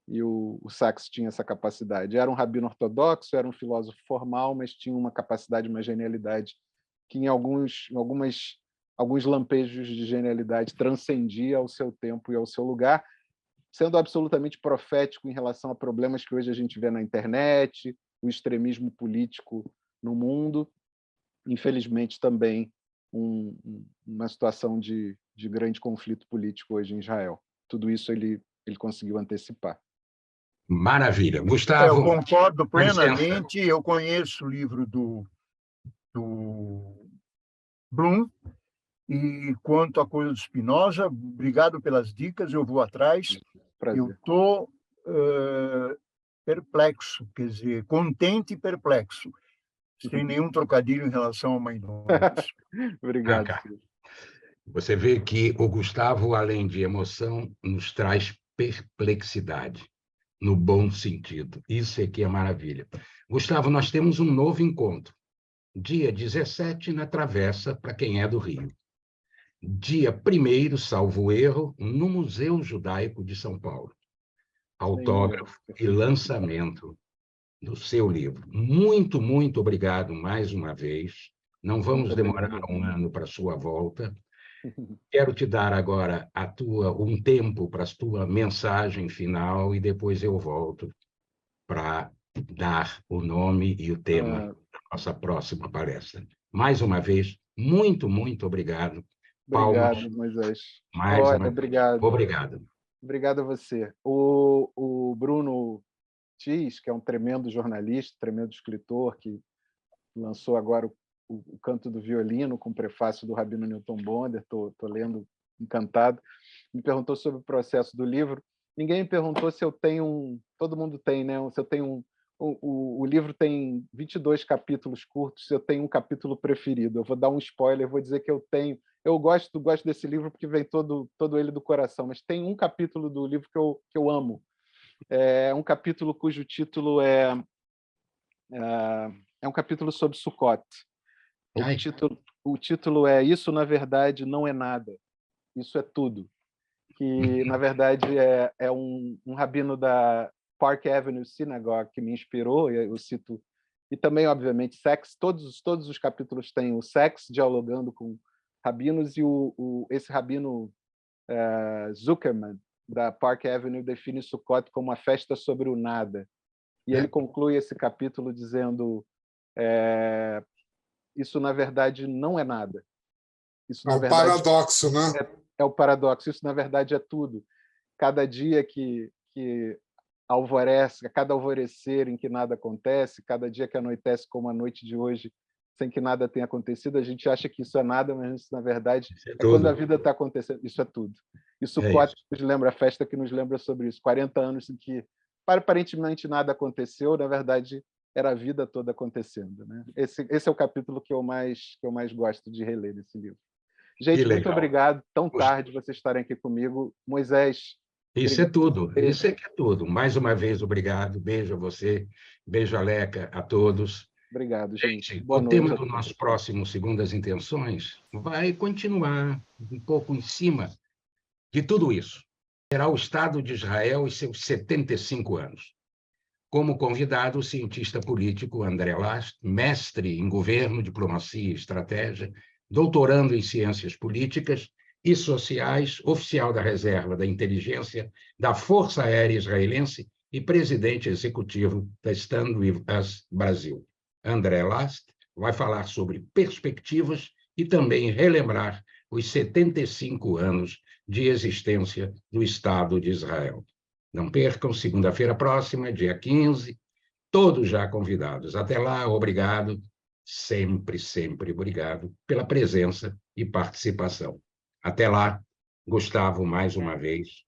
E o Sachs tinha essa capacidade. Era um rabino ortodoxo, era um filósofo formal, mas tinha uma capacidade, uma genialidade que em alguns lampejos de genialidade transcendia ao seu tempo e ao seu lugar, sendo absolutamente profético em relação a problemas que hoje a gente vê na internet, o extremismo político no mundo. infelizmente, também uma situação de grande conflito político hoje em Israel. Tudo isso ele conseguiu antecipar. Maravilha. Gustavo... Eu concordo plenamente. Eu conheço o livro do Blum, e quanto à coisa do Spinoza, obrigado pelas dicas, eu vou atrás. Prazer. Eu estou perplexo, quer dizer, contente e perplexo, sem nenhum trocadilho em relação ao Mãe Nossa. Obrigado. Você vê que o Gustavo, além de emoção, nos traz perplexidade, no bom sentido. Isso aqui é maravilha. Gustavo, nós temos um novo encontro. Dia 17, na Travessa, para quem é do Rio. Dia 1º, salvo erro, no Museu Judaico de São Paulo. Autógrafo e lançamento do seu livro. Muito, muito obrigado mais uma vez. Não vamos demorar um ano para a sua volta. Quero te dar agora um tempo para a tua mensagem final e depois eu volto para dar o nome e o tema da nossa próxima palestra. Mais uma vez, muito, muito obrigado. Obrigado, Moisés. Obrigado. Obrigado. Obrigado a você. O Bruno Tis, que é um tremendo jornalista, tremendo escritor, que lançou agora o Canto do Violino, com o prefácio do Rabino Newton Bonder, estou lendo encantado, me perguntou sobre o processo do livro. Ninguém me perguntou se eu tenho todo mundo tem, né? Se eu tenho o livro tem 22 capítulos curtos, se eu tenho um capítulo preferido. Eu vou dar um spoiler, vou dizer que eu tenho. Eu gosto desse livro porque vem todo ele do coração, mas tem um capítulo do livro que eu amo. É um capítulo cujo título é um capítulo sobre Sukkot. O título é Isso, na verdade, não é nada. Isso é tudo. Que, na verdade, é um rabino da Park Avenue Synagogue que me inspirou, eu cito, e também, obviamente, Sacks. Todos os capítulos têm o Sacks dialogando com rabinos, e esse rabino Zuckerman, da Park Avenue, define Sukkot como uma festa sobre o nada. E ele conclui esse capítulo dizendo isso, na verdade, não é nada. Isso, na verdade, paradoxo, né? É o paradoxo. Isso, na verdade, é tudo. Cada dia que alvorece, a cada alvorecer em que nada acontece, cada dia que anoitece como a noite de hoje, sem que nada tenha acontecido, a gente acha que isso é nada, mas isso, na verdade, é quando a vida está acontecendo. Isso é tudo. Isso nos lembra, a festa que nos lembra sobre isso. 40 anos em que, aparentemente, nada aconteceu, na verdade, era a vida toda acontecendo, né? Esse é o capítulo que eu mais gosto de reler desse livro. Gente, muito obrigado. Tão tarde vocês estarem aqui comigo. Moisés. Isso é tudo. Isso é que é tudo. Mais uma vez, obrigado. Beijo a você. Beijo, Aleca, a todos. Obrigado, gente. O tema do nosso próximo Segundas Intenções vai continuar um pouco em cima de tudo isso. Será o Estado de Israel e seus 75 anos. Como convidado, o cientista político André Last, mestre em governo, diplomacia e estratégia, doutorando em ciências políticas e sociais, oficial da reserva da inteligência da Força Aérea Israelense e presidente executivo da Stand With Us Brasil. André Last vai falar sobre perspectivas e também relembrar os 75 anos de existência do Estado de Israel. Não percam, segunda-feira próxima, dia 15, todos já convidados. Até lá, obrigado, sempre, sempre obrigado pela presença e participação. Até lá, Gustavo, mais uma vez,